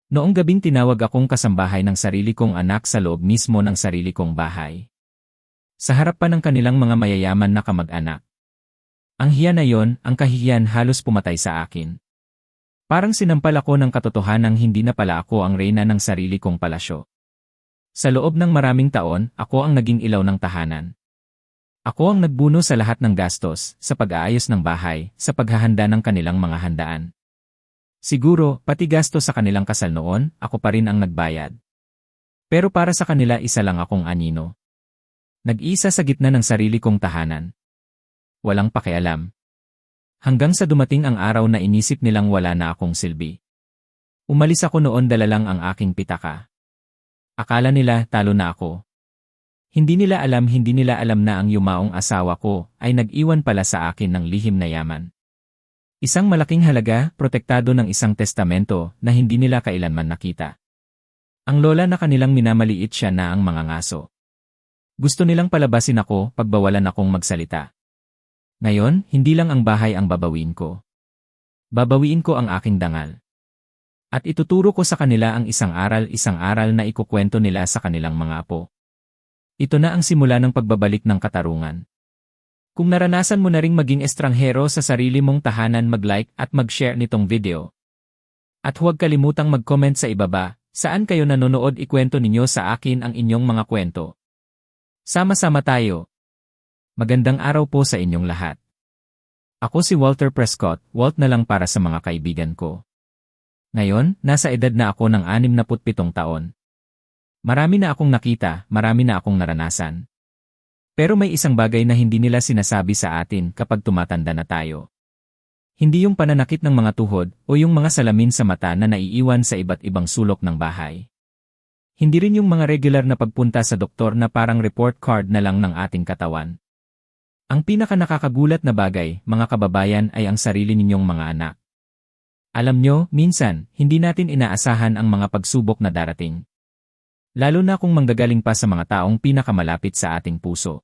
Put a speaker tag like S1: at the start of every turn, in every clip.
S1: Noong gabing tinawag akong kasambahay ng sarili kong anak sa loob mismo ng sarili kong bahay. Sa harap pa ng kanilang mga mayayaman na kamag-anak. Ang hiya na yon, ang kahihiyan halos pumatay sa akin. Parang sinampal ako ng katotohanang hindi na pala ako ang reyna ng sarili kong palasyo. Sa loob ng maraming taon, ako ang naging ilaw ng tahanan. Ako ang nagbuno sa lahat ng gastos, sa pag-aayos ng bahay, sa paghahanda ng kanilang mga handaan. Siguro, pati gastos sa kanilang kasal noon, ako pa rin ang nagbayad. Pero para sa kanila isa lang akong anino. Nag-isa sa gitna ng sarili kong tahanan. Walang pakialam. Hanggang sa dumating ang araw na inisip nilang wala na akong silbi. Umalis ako noon dala lang ang aking pitaka. Akala nila talo na ako. Hindi nila alam na ang yumaong asawa ko ay nag-iwan pala sa akin ng lihim na yaman. Isang malaking halaga, protektado ng isang testamento na hindi nila kailanman nakita. Ang lola na kanilang minamaliit siya na ang mga ngaso. Gusto nilang palabasin ako, pagbawalan akong magsalita. Ngayon, hindi lang ang bahay ang babawiin ko. Babawiin ko ang aking dangal. At ituturo ko sa kanila ang isang aral na ikukwento nila sa kanilang mga apo. Ito na ang simula ng pagbabalik ng katarungan. Kung naranasan mo na ring maging estranghero sa sarili mong tahanan, mag-like at mag-share nitong video. At huwag kalimutang mag-comment sa ibaba, saan kayo nanonood, ikwento ninyo sa akin ang inyong mga kwento. Sama-sama tayo. Magandang araw po sa inyong lahat. Ako si Walter Prescott, Walt na lang para sa mga kaibigan ko. Ngayon, nasa edad na ako ng 67 taon. Marami na akong nakita, marami na akong naranasan. Pero may isang bagay na hindi nila sinasabi sa atin kapag tumatanda na tayo. Hindi yung pananakit ng mga tuhod o yung mga salamin sa mata na naiiwan sa iba't ibang sulok ng bahay. Hindi rin yung mga regular na pagpunta sa doktor na parang report card na lang ng ating katawan. Ang pinaka-nakakagulat na bagay, mga kababayan, ay ang sarili ninyong mga anak. Alam nyo, minsan, hindi natin inaasahan ang mga pagsubok na darating. Lalo na kung manggagaling pa sa mga taong pinakamalapit sa ating puso.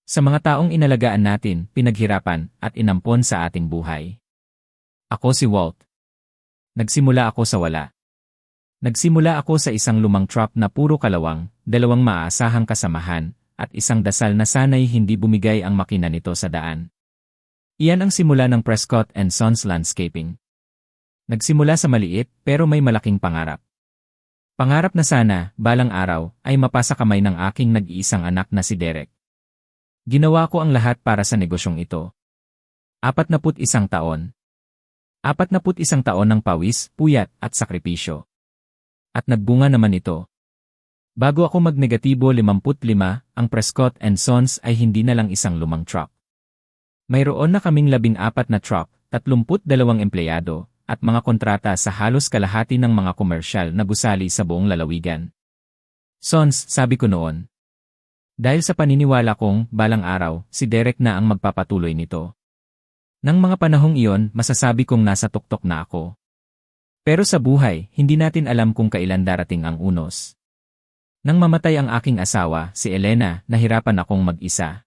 S1: Sa mga taong inalagaan natin, pinaghirapan, at inampon sa ating buhay. Ako si Walt. Nagsimula ako sa wala. Nagsimula ako sa isang lumang truck na puro kalawang, 2 maaasahang kasamahan, at isang dasal na sana'y hindi bumigay ang makina nito sa daan. Iyan ang simula ng Prescott and Sons Landscaping. Nagsimula sa maliit, pero may malaking pangarap. Pangarap na sana, balang araw, ay mapasa kamay ng aking nag-iisang anak na si Derek. Ginawa ko ang lahat para sa negosyong ito. 41 taon. 41 taon ng pawis, puyat, at sakripisyo. At nagbunga naman ito. Bago ako magnegatibo 55, ang Prescott and Sons ay hindi na lang isang lumang truck. Mayroon na kaming 14 na truck, 32 empleyado, at mga kontrata sa halos kalahati ng mga komersyal na gusali sa buong lalawigan. Sons, sabi ko noon. Dahil sa paniniwala kong, balang araw, si Derek na ang magpapatuloy nito. Nang mga panahong iyon, masasabi kong nasa tuktok na ako. Pero sa buhay, hindi natin alam kung kailan darating ang unos. Nang mamatay ang aking asawa, si Elena, nahirapan akong mag-isa.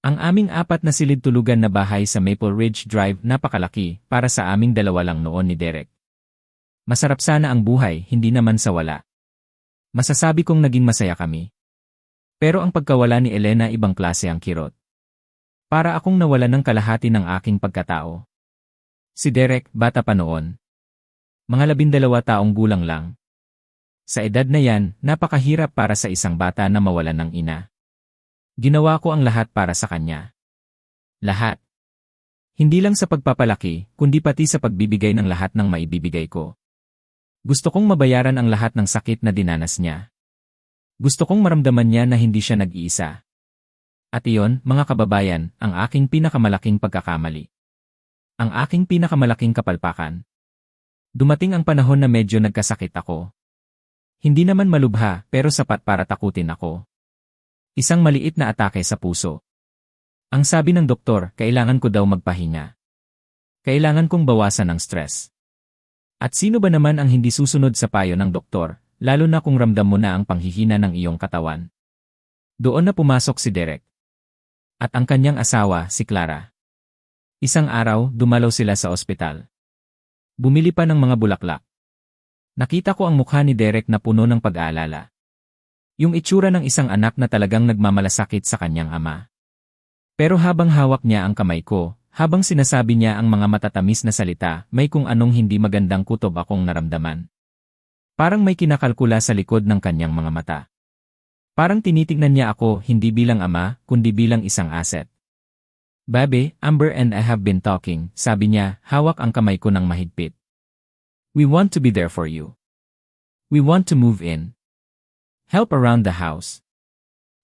S1: Ang aming 4 na silid-tulugan na bahay sa Maple Ridge Drive napakalaki para sa aming 2 lang noon ni Derek. Masarap sana ang buhay, hindi naman sa wala. Masasabi kong naging masaya kami. Pero ang pagkawala ni Elena ibang klase ang kirot. Para akong nawala ng kalahati ng aking pagkatao. Si Derek, bata pa noon. Mga 12 taong gulang lang. Sa edad na yan, napakahirap para sa isang bata na mawalan ng ina. Ginawa ko ang lahat para sa kanya. Lahat. Hindi lang sa pagpapalaki, kundi pati sa pagbibigay ng lahat ng maibibigay ko. Gusto kong mabayaran ang lahat ng sakit na dinanas niya. Gusto kong maramdaman niya na hindi siya nag-iisa. At iyon, mga kababayan, ang aking pinakamalaking pagkakamali. Ang aking pinakamalaking kapalpakan. Dumating ang panahon na medyo nagkasakit ako. Hindi naman malubha, pero sapat para takutin ako. Isang maliit na atake sa puso. Ang sabi ng doktor, kailangan ko daw magpahinga. Kailangan kong bawasan ang stress. At sino ba naman ang hindi susunod sa payo ng doktor, lalo na kung ramdam mo na ang panghihina ng iyong katawan? Doon na pumasok si Derek. At ang kanyang asawa, si Clara. Isang araw, dumalaw sila sa ospital. Bumili pa ng mga bulaklak. Nakita ko ang mukha ni Derek na puno ng pag-aalala. Yung itsura ng isang anak na talagang nagmamalasakit sa kanyang ama. Pero habang hawak niya ang kamay ko, habang sinasabi niya ang mga matatamis na salita, may kung anong hindi magandang kutob akong naramdaman. Parang may kinakalkula sa likod ng kanyang mga mata. Parang tinitignan niya ako hindi bilang ama, kundi bilang isang asset. Babe, Amber and I have been talking, sabi niya, hawak ang kamay ko ng mahigpit. We want to be there for you. We want to move in. Help around the house.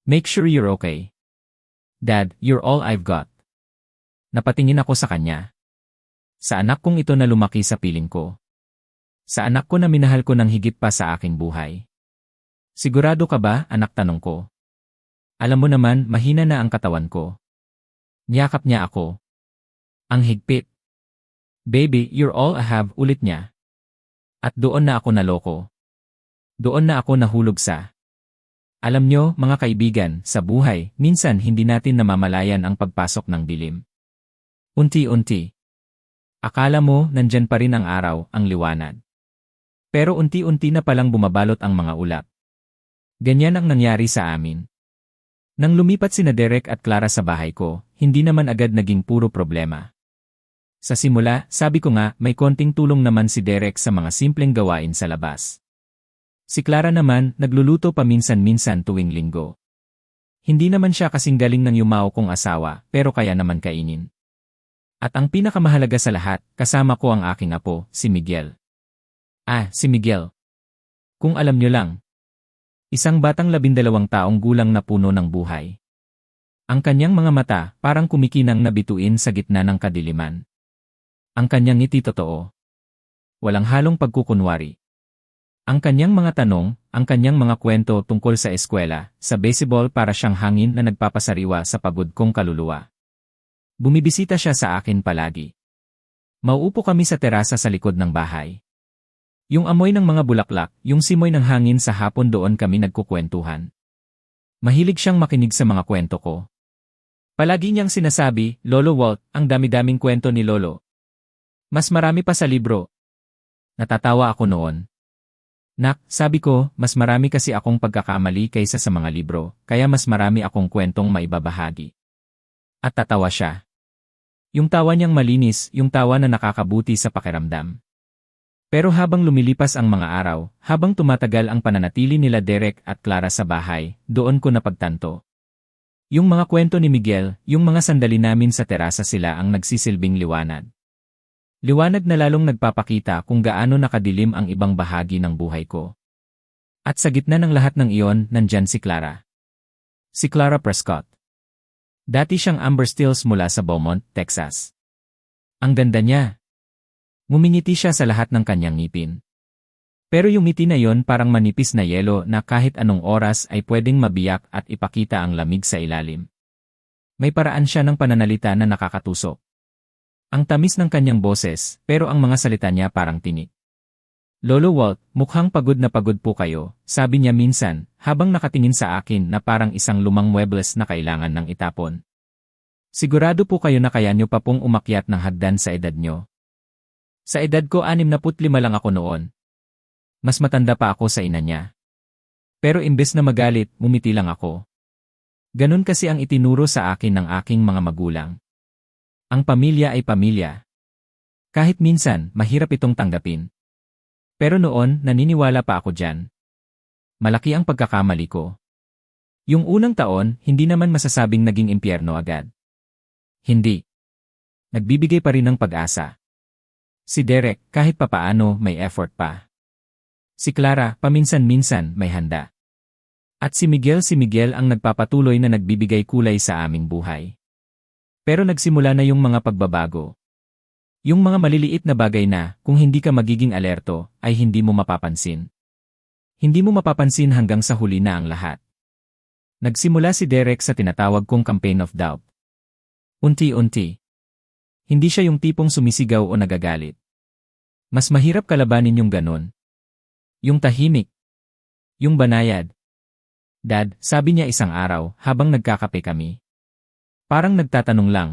S1: Make sure you're okay. Dad, you're all I've got. Napatingin ako sa kanya. Sa anak kong ito na lumaki sa piling ko. Sa anak ko na minahal ko ng higit pa sa aking buhay. Sigurado ka ba, anak, tanong ko? Alam mo naman, mahina na ang katawan ko. Niyakap niya ako. Ang higpit. Baby, you're all I have, ulit niya. At doon na ako naloko. Doon na ako nahulog sa. Alam nyo, mga kaibigan, sa buhay, minsan hindi natin namamalayan ang pagpasok ng dilim. Unti-unti. Akala mo, nandyan pa rin ang araw, ang liwanag. Pero unti-unti na palang bumabalot ang mga ulap. Ganyan ang nangyari sa amin. Nang lumipat sina Derek at Clara sa bahay ko, hindi naman agad naging puro problema. Sa simula, sabi ko nga, may konting tulong naman si Derek sa mga simpleng gawain sa labas. Si Clara naman, nagluluto paminsan-minsan tuwing linggo. Hindi naman siya kasing galing ng yumao kong asawa, pero kaya naman kainin. At ang pinakamahalaga sa lahat, kasama ko ang aking apo, si Miguel. Si Miguel. Kung alam nyo lang. Isang batang 12 taong gulang na puno ng buhay. Ang kanyang mga mata, parang kumikinang na bituin sa gitna ng kadiliman. Ang kanyang ngiti totoo. Walang halong pagkukunwari. Ang kanyang mga tanong, ang kanyang mga kwento tungkol sa eskwela, sa baseball para siyang hangin na nagpapasariwa sa pagod kong kaluluwa. Bumibisita siya sa akin palagi. Mauupo kami sa terasa sa likod ng bahay. Yung amoy ng mga bulaklak, yung simoy ng hangin sa hapon doon kami nagkukwentuhan. Mahilig siyang makinig sa mga kwento ko. Palagi niyang sinasabi, Lolo Walt, ang dami-daming kwento ni Lolo. Mas marami pa sa libro. Natatawa ako noon. Nak, sabi ko, mas marami kasi akong pagkakamali kaysa sa mga libro, kaya mas marami akong kwentong maibabahagi. At tatawa siya. Yung tawa niyang malinis, yung tawa na nakakabuti sa pakiramdam. Pero habang lumilipas ang mga araw, habang tumatagal ang pananatili nila Derek at Clara sa bahay, doon ko napagtanto. Yung mga kwento ni Miguel, yung mga sandali namin sa terasa sila ang nagsisilbing liwanag. Liwanag na lalong nagpapakita kung gaano nakadilim ang ibang bahagi ng buhay ko. At sa gitna ng lahat ng iyon, nandyan si Clara. Si Clara Prescott. Dati siyang Amber Stills mula sa Beaumont, Texas. Ang ganda niya. Ngumingiti siya sa lahat ng kanyang ngipin. Pero yung ngiti na yon parang manipis na yelo na kahit anong oras ay pwedeng mabiyak at ipakita ang lamig sa ilalim. May paraan siya ng pananalita na nakakatusok. Ang tamis ng kanyang boses, pero ang mga salita niya parang tinik. Lolo Walt, mukhang pagod na pagod po kayo, sabi niya minsan, habang nakatingin sa akin na parang isang lumang muebles na kailangan ng itapon. Sigurado po kayo na kaya niyo pa pong umakyat ng hagdan sa edad niyo. Sa edad ko 65 lang ako noon. Mas matanda pa ako sa ina niya. Pero imbes na magalit, ngumiti lang ako. Ganun kasi ang itinuro sa akin ng aking mga magulang. Ang pamilya ay pamilya. Kahit minsan, mahirap itong tanggapin. Pero noon, naniniwala pa ako dyan. Malaki ang pagkakamali ko. Yung unang taon, hindi naman masasabing naging impyerno agad. Hindi. Nagbibigay pa rin ng pag-asa. Si Derek, kahit papaano, may effort pa. Si Clara, paminsan-minsan, may handa. At si Miguel ang nagpapatuloy na nagbibigay kulay sa aming buhay. Pero nagsimula na yung mga pagbabago. Yung mga maliliit na bagay na, kung hindi ka magiging alerto, ay hindi mo mapapansin. Hindi mo mapapansin hanggang sa huli na ang lahat. Nagsimula si Derek sa tinatawag kong campaign of doubt. Unti-unti. Hindi siya yung tipong sumisigaw o nagagalit. Mas mahirap kalabanin yung ganon. Yung tahimik. Yung banayad. Dad, sabi niya isang araw, habang nagkakape kami. Parang nagtatanong lang.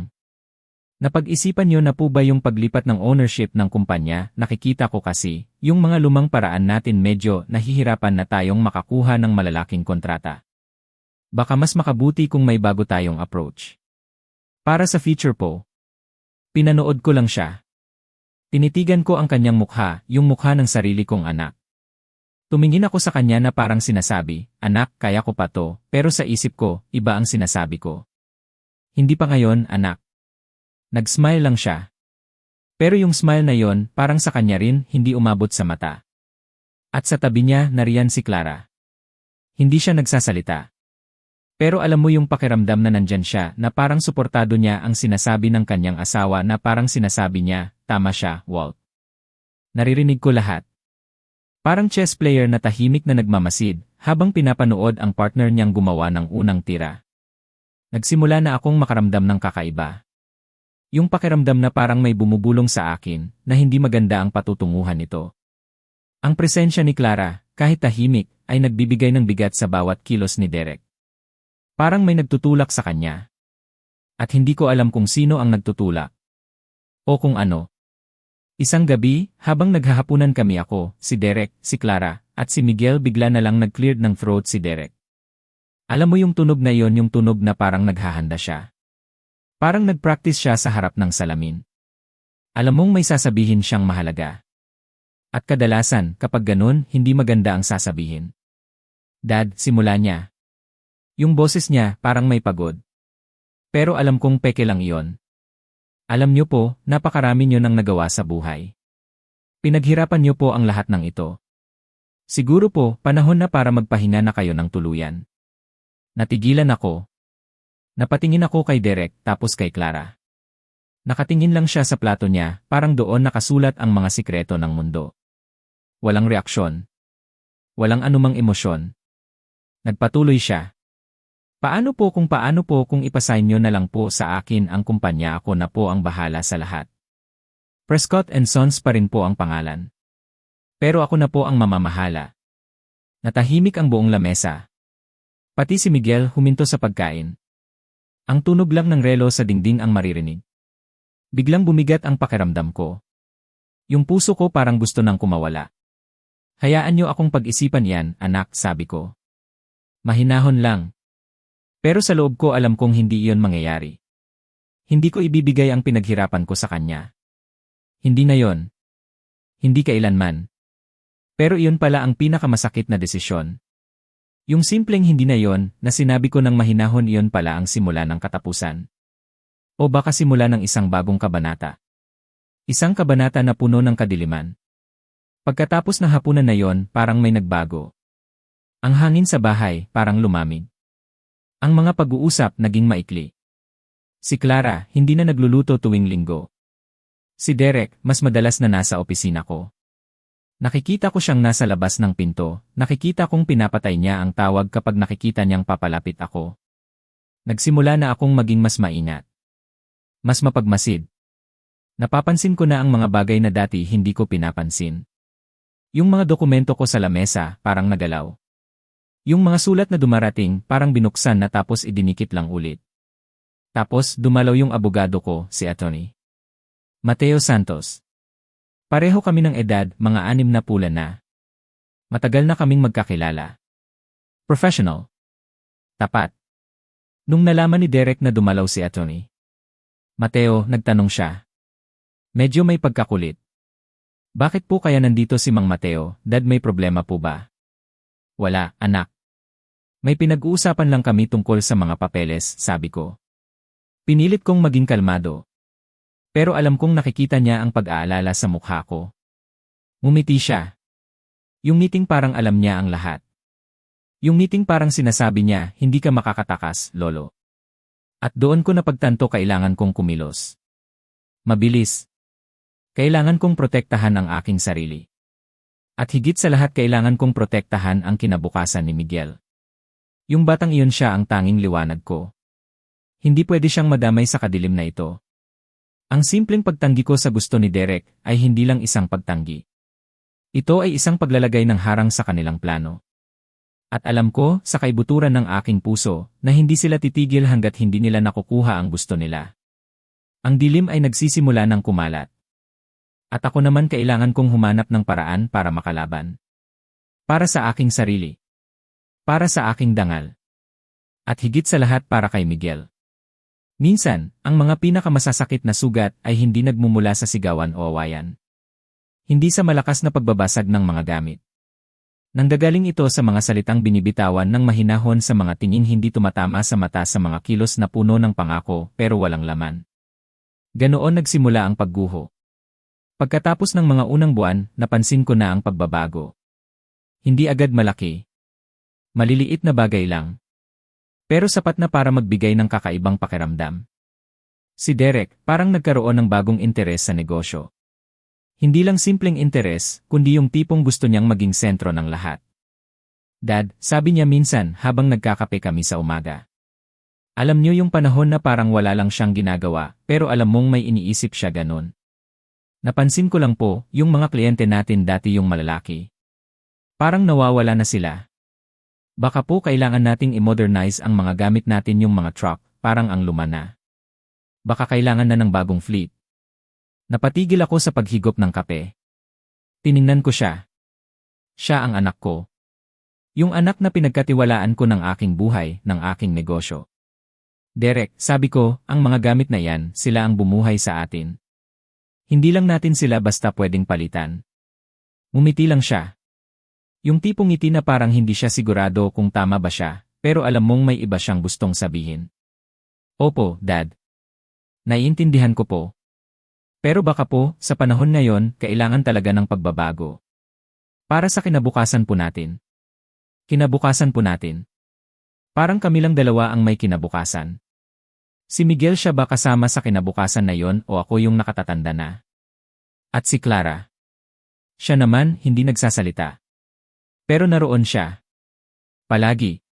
S1: Napag-isipan niyo na po ba yung paglipat ng ownership ng kumpanya? Nakikita ko kasi, yung mga lumang paraan natin medyo nahihirapan na tayong makakuha ng malalaking kontrata. Baka mas makabuti kung may bago tayong approach. Para sa future po. Pinanood ko lang siya. Tinitigan ko ang kanyang mukha, yung mukha ng sarili kong anak. Tumingin ako sa kanya na parang sinasabi, anak, kaya ko pa to, pero sa isip ko, iba ang sinasabi ko. Hindi pa ngayon, anak. Nag-smile lang siya. Pero yung smile na yon, parang sa kanya rin, hindi umabot sa mata. At sa tabi niya, nariyan si Clara. Hindi siya nagsasalita. Pero alam mo yung pakiramdam na nandyan siya, na parang suportado niya ang sinasabi ng kanyang asawa na parang sinasabi niya, tama siya, Walt. Naririnig ko lahat. Parang chess player na tahimik na nagmamasid, habang pinapanood ang partner niyang gumawa ng unang tira. Nagsimula na akong makaramdam ng kakaiba. Yung pakiramdam na parang may bumubulong sa akin, na hindi maganda ang patutunguhan nito. Ang presensya ni Clara, kahit tahimik, ay nagbibigay ng bigat sa bawat kilos ni Derek. Parang may nagtutulak sa kanya. At hindi ko alam kung sino ang nagtutulak. O kung ano. Isang gabi, habang naghahapunan kami ako, si Derek, si Clara, at si Miguel bigla na lang nag-cleared ng throat si Derek. Alam mo yung tunog na yon, yung tunog na parang naghahanda siya. Parang nag-practice siya sa harap ng salamin. Alam mong may sasabihin siyang mahalaga. At kadalasan, kapag ganun, hindi maganda ang sasabihin. Dad, simula niya. Yung boses niya, parang may pagod. Pero alam kong peke lang iyon. Alam niyo po, napakarami niyo nang nagawa sa buhay. Pinaghirapan niyo po ang lahat ng ito. Siguro po, panahon na para magpahinga na kayo ng tuluyan. Natigilan ako. Napatingin ako kay Derek, tapos kay Clara. Nakatingin lang siya sa plato niya, parang doon nakasulat ang mga sikreto ng mundo. Walang reaksyon. Walang anumang emosyon. Nagpatuloy siya. Paano po kung ipasign nyo na lang po sa akin ang kumpanya, ako na po ang bahala sa lahat. Prescott & Sons pa rin po ang pangalan. Pero ako na po ang mamamahala. Natahimik ang buong lamesa. Pati si Miguel huminto sa pagkain. Ang tunog lang ng relo sa dingding ang maririnig. Biglang bumigat ang pakiramdam ko. Yung puso ko parang gusto nang kumawala. Hayaan nyo akong pag-isipan yan, anak, sabi ko. Mahinahon lang. Pero sa loob ko alam kong hindi iyon mangyayari. Hindi ko ibibigay ang pinaghirapan ko sa kanya. Hindi na yon. Hindi kailanman. Pero iyon pala ang pinakamasakit na desisyon. Yung simpleng hindi na yon, na sinabi ko ng mahinahon, iyon pala ang simula ng katapusan. O baka simula ng isang bagong kabanata. Isang kabanata na puno ng kadiliman. Pagkatapos ng hapunan na yon, parang may nagbago. Ang hangin sa bahay, parang lumamig. Ang mga pag-uusap naging maikli. Si Clara, hindi na nagluluto tuwing linggo. Si Derek, mas madalas na nasa opisina ko. Nakikita ko siyang nasa labas ng pinto, nakikita kong pinapatay niya ang tawag kapag nakikita niyang papalapit ako. Nagsimula na akong maging mas maingat. Mas mapagmasid. Napapansin ko na ang mga bagay na dati hindi ko pinapansin. Yung mga dokumento ko sa lamesa, parang nagalaw. Yung mga sulat na dumarating, parang binuksan na tapos idinikit lang ulit. Tapos, dumalaw yung abogado ko, si Atty. Mateo Santos. Pareho kami ng edad, mga 6 na pula na. Matagal na kaming magkakilala. Professional. Tapat. Nung nalaman ni Derek na dumalaw si Atty. Mateo, nagtanong siya. Medyo may pagkakulit. Bakit po kaya nandito si Mang Mateo, Dad, may problema po ba? Wala, anak. May pinag-uusapan lang kami tungkol sa mga papeles, sabi ko. Pinilit kong maging kalmado. Pero alam kong nakikita niya ang pag-aalala sa mukha ko. Ngumiti siya. Yung ngiting parang alam niya ang lahat. Yung ngiting parang sinasabi niya, hindi ka makakatakas, lolo. At doon ko napagtanto kailangan kong kumilos. Mabilis. Kailangan kong protektahan ang aking sarili. At higit sa lahat kailangan kong protektahan ang kinabukasan ni Miguel. Yung batang iyon siya ang tanging liwanag ko. Hindi pwede siyang madamay sa kadilim na ito. Ang simpleng pagtanggi ko sa gusto ni Derek ay hindi lang isang pagtanggi. Ito ay isang paglalagay ng harang sa kanilang plano. At alam ko, sa kaibuturan ng aking puso, na hindi sila titigil hanggat hindi nila nakukuha ang gusto nila. Ang dilim ay nagsisimula ng kumalat. At ako naman kailangan kong humanap ng paraan para makalaban. Para sa aking sarili. Para sa aking dangal. At higit sa lahat para kay Miguel. Minsan, ang mga pinakamasasakit na sugat ay hindi nagmumula sa sigawan o awayan. Hindi sa malakas na pagbabasag ng mga gamit. Nanggagaling ito sa mga salitang binibitawan ng mahinahon sa mga tingin hindi tumatama sa mata sa mga kilos na puno ng pangako pero walang laman. Ganoon nagsimula ang pagguho. Pagkatapos ng mga unang buwan, napansin ko na ang pagbabago. Hindi agad malaki. Maliliit na bagay lang. Pero sapat na para magbigay ng kakaibang pakiramdam. Si Derek parang nagkaroon ng bagong interes sa negosyo. Hindi lang simpleng interes, kundi yung tipong gusto niyang maging sentro ng lahat. Dad, sabi niya minsan habang nagkakape kami sa umaga. Alam niyo yung panahon na parang wala lang siyang ginagawa, pero alam mong may iniisip siya ganon. Napansin ko lang po, yung mga kliyente natin dati yung malalaki. Parang nawawala na sila. Baka po kailangan nating i-modernize ang mga gamit natin yung mga truck, parang ang luma na. Baka kailangan na ng bagong fleet. Napatigil ako sa paghigop ng kape. Tiningnan ko siya. Siya ang anak ko. Yung anak na pinagkatiwalaan ko ng aking buhay, ng aking negosyo. Derek, sabi ko, ang mga gamit na yan, sila ang bumuhay sa atin. Hindi lang natin sila basta pwedeng palitan. Ngumiti lang siya. Yung tipong ngiti na parang hindi siya sigurado kung tama ba siya, pero alam mong may iba siyang gustong sabihin. Opo, Dad. Naiintindihan ko po. Pero baka po, sa panahon ngayon, kailangan talaga ng pagbabago. Para sa kinabukasan po natin. Kinabukasan po natin. Parang kami lang dalawa ang may kinabukasan. Si Miguel siya ba kasama sa kinabukasan na yon o ako yung nakatatanda na? At si Clara. Siya naman, hindi nagsasalita. Pero naroon siya. Palagi.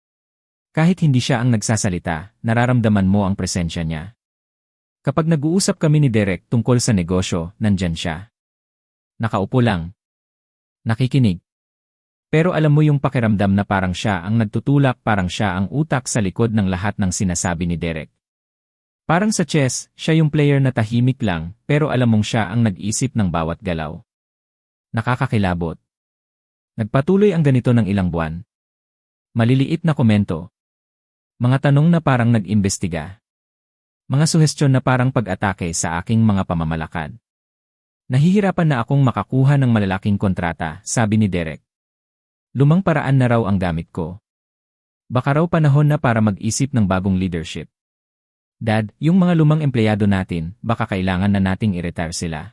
S1: Kahit hindi siya ang nagsasalita, nararamdaman mo ang presensya niya. Kapag nag-uusap kami ni Derek tungkol sa negosyo, nandyan siya. Nakaupo lang. Nakikinig. Pero alam mo yung pakiramdam na parang siya ang nagtutulak, parang siya ang utak sa likod ng lahat ng sinasabi ni Derek. Parang sa chess, siya yung player na tahimik lang, pero alam mong siya ang nag-isip ng bawat galaw. Nakakakilabot. Nagpatuloy ang ganito ng ilang buwan. Maliliit na komento. Mga tanong na parang nag-imbestiga. Mga suhestyon na parang pag-atake sa aking mga pamamalakad. Nahihirapan na akong makakuha ng malalaking kontrata, sabi ni Derek. Lumang paraan na raw ang gamit ko. Baka raw panahon na para mag-isip ng bagong leadership. Dad, yung mga lumang empleyado natin, baka kailangan na nating i-retire sila.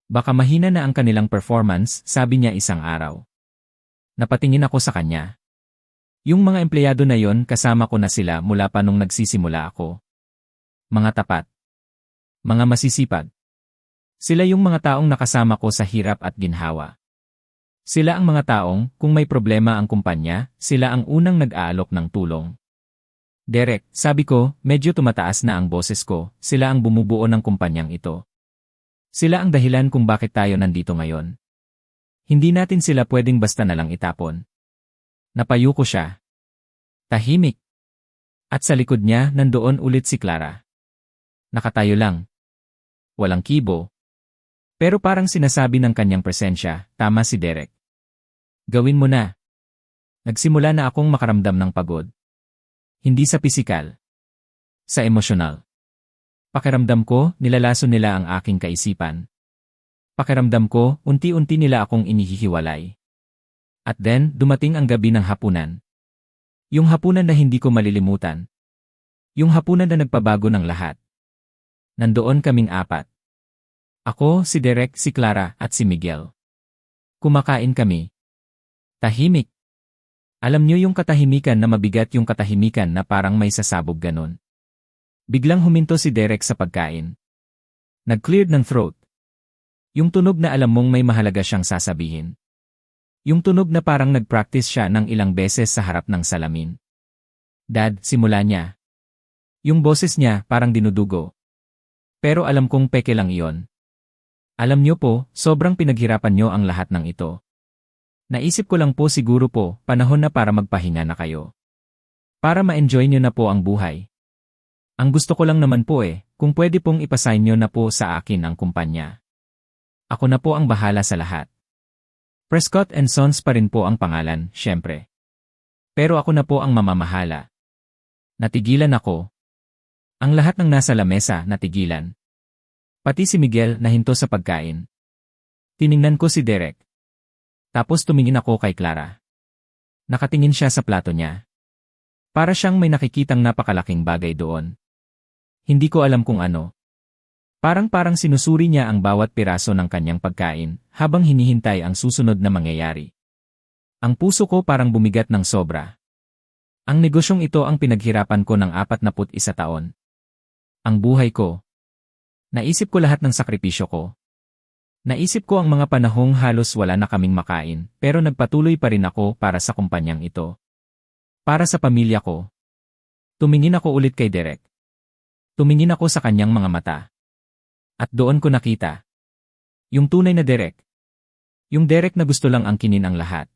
S1: Baka mahina na ang kanilang performance, sabi niya isang araw. Napatingin ako sa kanya. Yung mga empleyado na yon kasama ko na sila mula pa nung nagsisimula ako. Mga tapat. Mga masisipag. Sila yung mga taong nakasama ko sa hirap at ginhawa. Sila ang mga taong, kung may problema ang kumpanya, sila ang unang nag-aalok ng tulong. Derek, sabi ko, medyo tumataas na ang boses ko, sila ang bumubuo ng kumpanyang ito. Sila ang dahilan kung bakit tayo nandito ngayon. Hindi natin sila pwedeng basta na lang itapon. Napayo ko siya. Tahimik. At sa likod niya, nandoon ulit si Clara. Nakatayo lang. Walang kibo. Pero parang sinasabi ng kanyang presensya, tama si Derek. Gawin mo na. Nagsimula na akong makaramdam ng pagod. Hindi sa pisikal. Sa emosyonal. Pakiramdam ko, nilalason nila ang aking kaisipan. Pakiramdam ko, unti-unti nila akong inihihiwalay. At then, dumating ang gabi ng hapunan. Yung hapunan na hindi ko malilimutan. Yung hapunan na nagpabago ng lahat. Nandoon kaming apat. Ako, si Derek, si Clara, at si Miguel. Kumakain kami. Tahimik. Alam niyo yung katahimikan na mabigat, yung katahimikan na parang may sasabog ganon. Biglang huminto si Derek sa pagkain. Nag-cleared ng throat. Yung tunog na alam mong may mahalaga siyang sasabihin. Yung tunog na parang nag-practice siya ng ilang beses sa harap ng salamin. Dad, simula niya. Yung boses niya parang dinudugo. Pero alam kong peke lang iyon. Alam niyo po, sobrang pinaghirapan niyo ang lahat ng ito. Naisip ko lang po siguro po, panahon na para magpahinga na kayo. Para ma-enjoy niyo na po ang buhay. Ang gusto ko lang naman po kung pwede pong ipasign nyo na po sa akin ang kumpanya. Ako na po ang bahala sa lahat. Prescott and Sons pa rin po ang pangalan, syempre. Pero ako na po ang mamamahala. Natigilan ako. Ang lahat ng nasa lamesa natigilan. Pati si Miguel nahinto sa pagkain. Tiningnan ko si Derek. Tapos tumingin ako kay Clara. Nakatingin siya sa plato niya. Para siyang may nakikitang napakalaking bagay doon. Hindi ko alam kung ano. Parang sinusuri niya ang bawat piraso ng kanyang pagkain habang hinihintay ang susunod na mangyayari. Ang puso ko parang bumigat ng sobra. Ang negosyong ito ang pinaghirapan ko ng 41 taon. Ang buhay ko. Naisip ko lahat ng sakripisyo ko. Naisip ko ang mga panahong halos wala na kaming makain, pero nagpatuloy pa rin ako para sa kumpanyang ito. Para sa pamilya ko. Tumingin ako ulit kay Derek. Tumingin ako sa kanyang mga mata. At doon ko nakita. Yung tunay na Derek. Yung Derek na gusto lang angkinin ang lahat.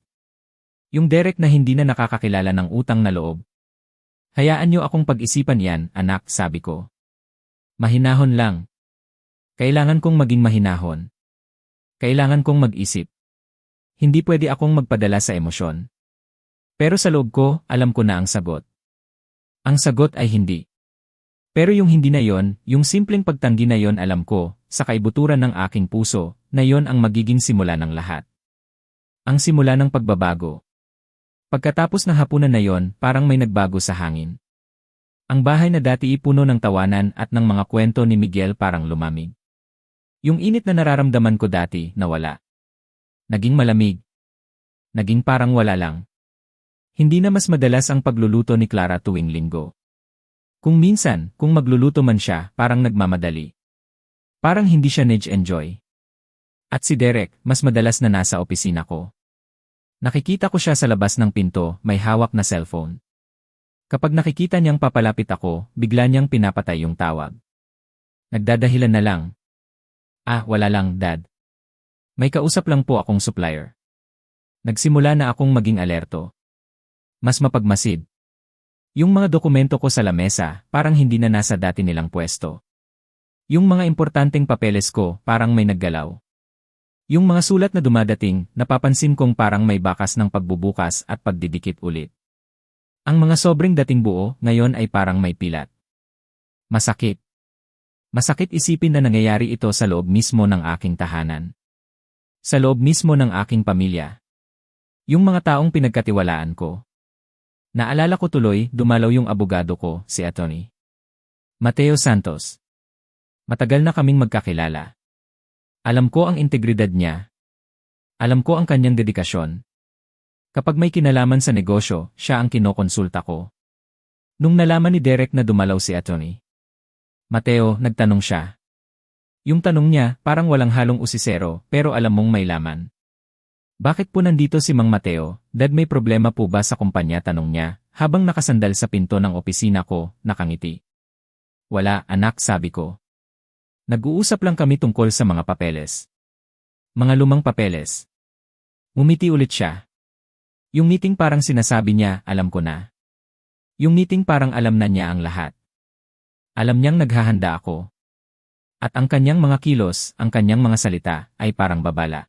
S1: Yung Derek na hindi na nakakakilala ng utang na loob. Hayaan niyo akong pag-isipan yan, anak, sabi ko. Mahinahon lang. Kailangan kong maging mahinahon. Kailangan kong mag-isip. Hindi pwede akong magpadala sa emosyon. Pero sa loob ko, alam ko na ang sagot. Ang sagot ay hindi. Pero yung hindi na yon, yung simpleng pagtanggi na yon alam ko, sa kaibuturan ng aking puso, na yon ang magiging simula ng lahat. Ang simula ng pagbabago. Pagkatapos ng hapunan na yon, parang may nagbago sa hangin. Ang bahay na dati puno ng tawanan at ng mga kwento ni Miguel parang lumamig. Yung init na nararamdaman ko dati, nawala. Naging malamig. Naging parang wala lang. Hindi na mas madalas ang pagluluto ni Clara tuwing linggo. Kung minsan, kung magluluto man siya, parang nagmamadali. Parang hindi siya nag-enjoy. At si Derek, mas madalas na nasa opisina ko. Nakikita ko siya sa labas ng pinto, may hawak na cellphone. Kapag nakikita niyang papalapit ako, bigla niyang pinapatay yung tawag. Nagdadahilan na lang. Wala lang, Dad. May kausap lang po akong supplier. Nagsimula na akong maging alerto. Mas mapagmasid. Yung mga dokumento ko sa lamesa, parang hindi na nasa dati nilang pwesto. Yung mga importanteng papeles ko, parang may naggalaw. Yung mga sulat na dumadating, napapansin kong parang may bakas ng pagbubukas at pagdidikit ulit. Ang mga sobrang dating buo, ngayon ay parang may pilat. Masakit. Masakit isipin na nangyayari ito sa loob mismo ng aking tahanan. Sa loob mismo ng aking pamilya. Yung mga taong pinagkatiwalaan ko. Naalala ko tuloy, dumalaw yung abogado ko, si Atty. Mateo Santos. Matagal na kaming magkakilala. Alam ko ang integridad niya. Alam ko ang kanyang dedikasyon. Kapag may kinalaman sa negosyo, siya ang kinokonsulta ko. Nung nalaman ni Derek na dumalaw si Atty. Mateo, nagtanong siya. Yung tanong niya, parang walang halong usisero, pero alam mong may laman. Bakit po nandito si Mang Mateo? Dad, may problema po ba sa kumpanya? Tanong niya, habang nakasandal sa pinto ng opisina ko, nakangiti. Wala, anak, sabi ko. Nag-uusap lang kami tungkol sa mga papeles. Mga lumang papeles. Umiti ulit siya. Yung meeting parang sinasabi niya, alam ko na. Yung meeting parang alam na niya ang lahat. Alam niyang naghahanda ako. At ang kanyang mga kilos, ang kanyang mga salita, ay parang babala.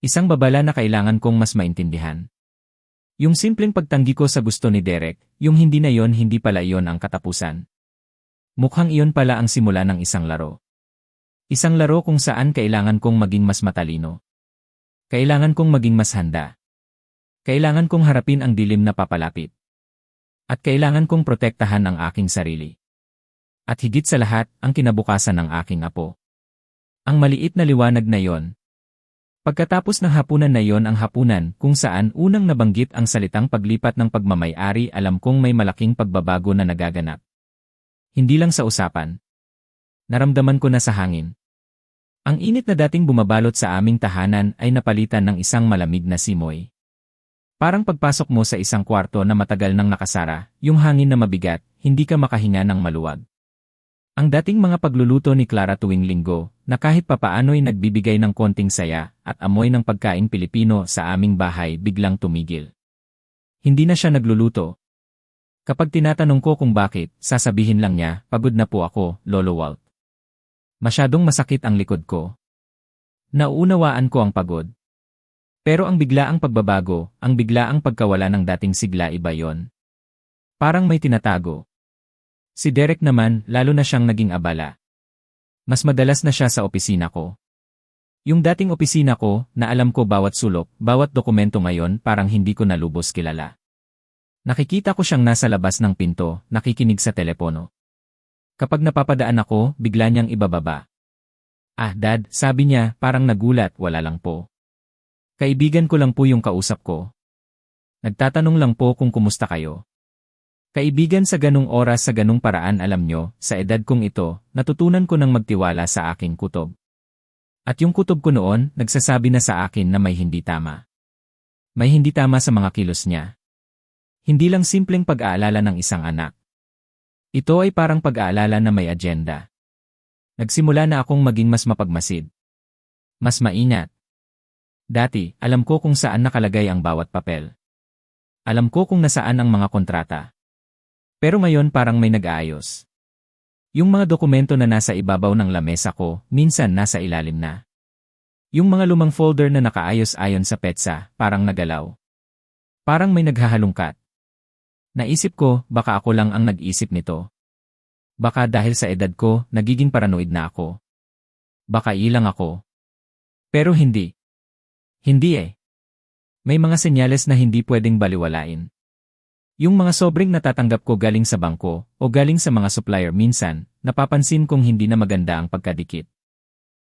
S1: Isang babala na kailangan kong mas maintindihan. Yung simpleng pagtanggi ko sa gusto ni Derek, yung hindi na yon, hindi pala iyon ang katapusan. Mukhang iyon pala ang simula ng isang laro. Isang laro kung saan kailangan kong maging mas matalino. Kailangan kong maging mas handa. Kailangan kong harapin ang dilim na papalapit. At kailangan kong protektahan ang aking sarili. At higit sa lahat, ang kinabukasan ng aking apo. Ang maliit na liwanag na yon. Pagkatapos ng hapunan na yon, ang hapunan kung saan unang nabanggit ang salitang paglipat ng pagmamay-ari, alam kong may malaking pagbabago na nagaganap. Hindi lang sa usapan. Naramdaman ko na sa hangin. Ang init na dating bumabalot sa aming tahanan ay napalitan ng isang malamig na simoy. Parang pagpasok mo sa isang kwarto na matagal nang nakasara, yung hangin na mabigat, hindi ka makahinga ng maluwag. Ang dating mga pagluluto ni Clara tuwing linggo, na kahit papaano'y nagbibigay ng konting saya at amoy ng pagkain Pilipino sa aming bahay, biglang tumigil. Hindi na siya nagluluto. Kapag tinatanong ko kung bakit, sasabihin lang niya, pagod na po ako, Lolo Walt. Masyadong masakit ang likod ko. Nauunawaan ko ang pagod. Pero ang biglaang pagbabago, ang biglaang pagkawala ng dating sigla iba yon. Parang may tinatago. Si Derek naman, lalo na siyang naging abala. Mas madalas na siya sa opisina ko. Yung dating opisina ko, na alam ko bawat sulok, bawat dokumento ngayon parang hindi ko na lubos kilala. Nakikita ko siyang nasa labas ng pinto, nakikinig sa telepono. Kapag napapadaan ako, bigla niyang ibababa. Ah, Dad, sabi niya, parang nagulat, wala lang po. Kaibigan ko lang po yung kausap ko. Nagtatanong lang po kung kumusta kayo. Kaibigan sa ganung oras sa ganung paraan alam nyo, sa edad kong ito, natutunan ko ng magtiwala sa aking kutob. At yung kutob ko noon, nagsasabi na sa akin na may hindi tama. May hindi tama sa mga kilos niya. Hindi lang simpleng pag-aalala ng isang anak. Ito ay parang pag-aalala na may agenda. Nagsimula na akong maging mas mapagmasid. Mas maingat. Dati, alam ko kung saan nakalagay ang bawat papel. Alam ko kung nasaan ang mga kontrata. Pero ngayon parang may nag-aayos. Yung mga dokumento na nasa ibabaw ng lamesa ko, minsan nasa ilalim na. Yung mga lumang folder na nakaayos ayon sa petsa, parang nagalaw. Parang may naghahalungkat. Naisip ko, baka ako lang ang nag-isip nito. Baka dahil sa edad ko, nagiging paranoid na ako. Baka ilang ako. Pero hindi. Hindi eh. May mga senyales na hindi pwedeng baliwalain. Yung mga sobrang natatanggap ko galing sa bangko o galing sa mga supplier minsan, napapansin kong hindi na maganda ang pagkadikit.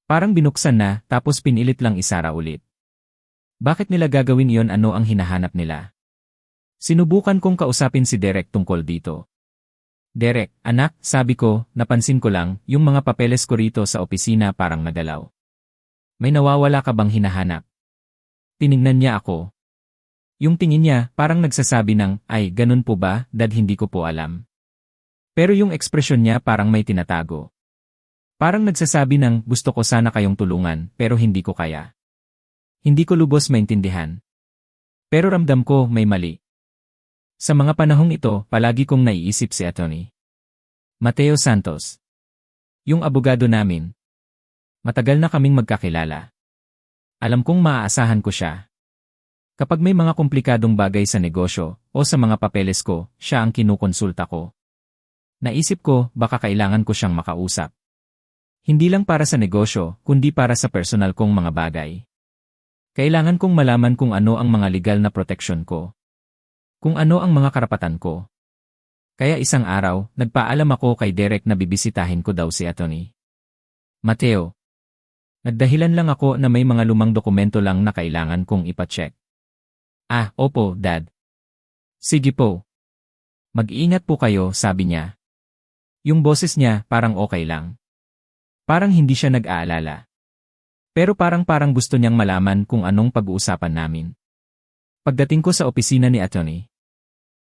S1: Parang binuksan na tapos pinilit lang isara ulit. Bakit nila gagawin iyon? Ano ang hinahanap nila? Sinubukan kong kausapin si Derek tungkol dito. Derek, anak, sabi ko, napansin ko lang, yung mga papeles ko rito sa opisina parang nagalaw. May nawawala ka bang hinahanap? Tinignan niya ako. Yung tingin niya, parang nagsasabi ng, ay, ganun po ba, Dad, hindi ko po alam. Pero yung ekspresyon niya parang may tinatago. Parang nagsasabi ng, gusto ko sana kayong tulungan, pero hindi ko kaya. Hindi ko lubos maintindihan. Pero ramdam ko may mali. Sa mga panahong ito, palagi kong naiisip si Atty. Mateo Santos. Yung abogado namin. Matagal na kaming magkakilala. Alam kong maaasahan ko siya. Kapag may mga komplikadong bagay sa negosyo o sa mga papeles ko, siya ang kinukonsulta ko. Naisip ko, baka kailangan ko siyang makausap. Hindi lang para sa negosyo, kundi para sa personal kong mga bagay. Kailangan kong malaman kung ano ang mga legal na proteksyon ko. Kung ano ang mga karapatan ko. Kaya isang araw, nagpaalam ako kay Derek na bibisitahin ko daw si Atty. Mateo. Nagdahilan lang ako na may mga lumang dokumento lang na kailangan kong ipacheck. Ah, opo, Dad. Sige po. Mag-iingat po kayo, sabi niya. Yung boses niya, parang okay lang. Parang hindi siya nag-aalala. Pero parang gusto niyang malaman kung anong pag-uusapan namin. Pagdating ko sa opisina ni Atty.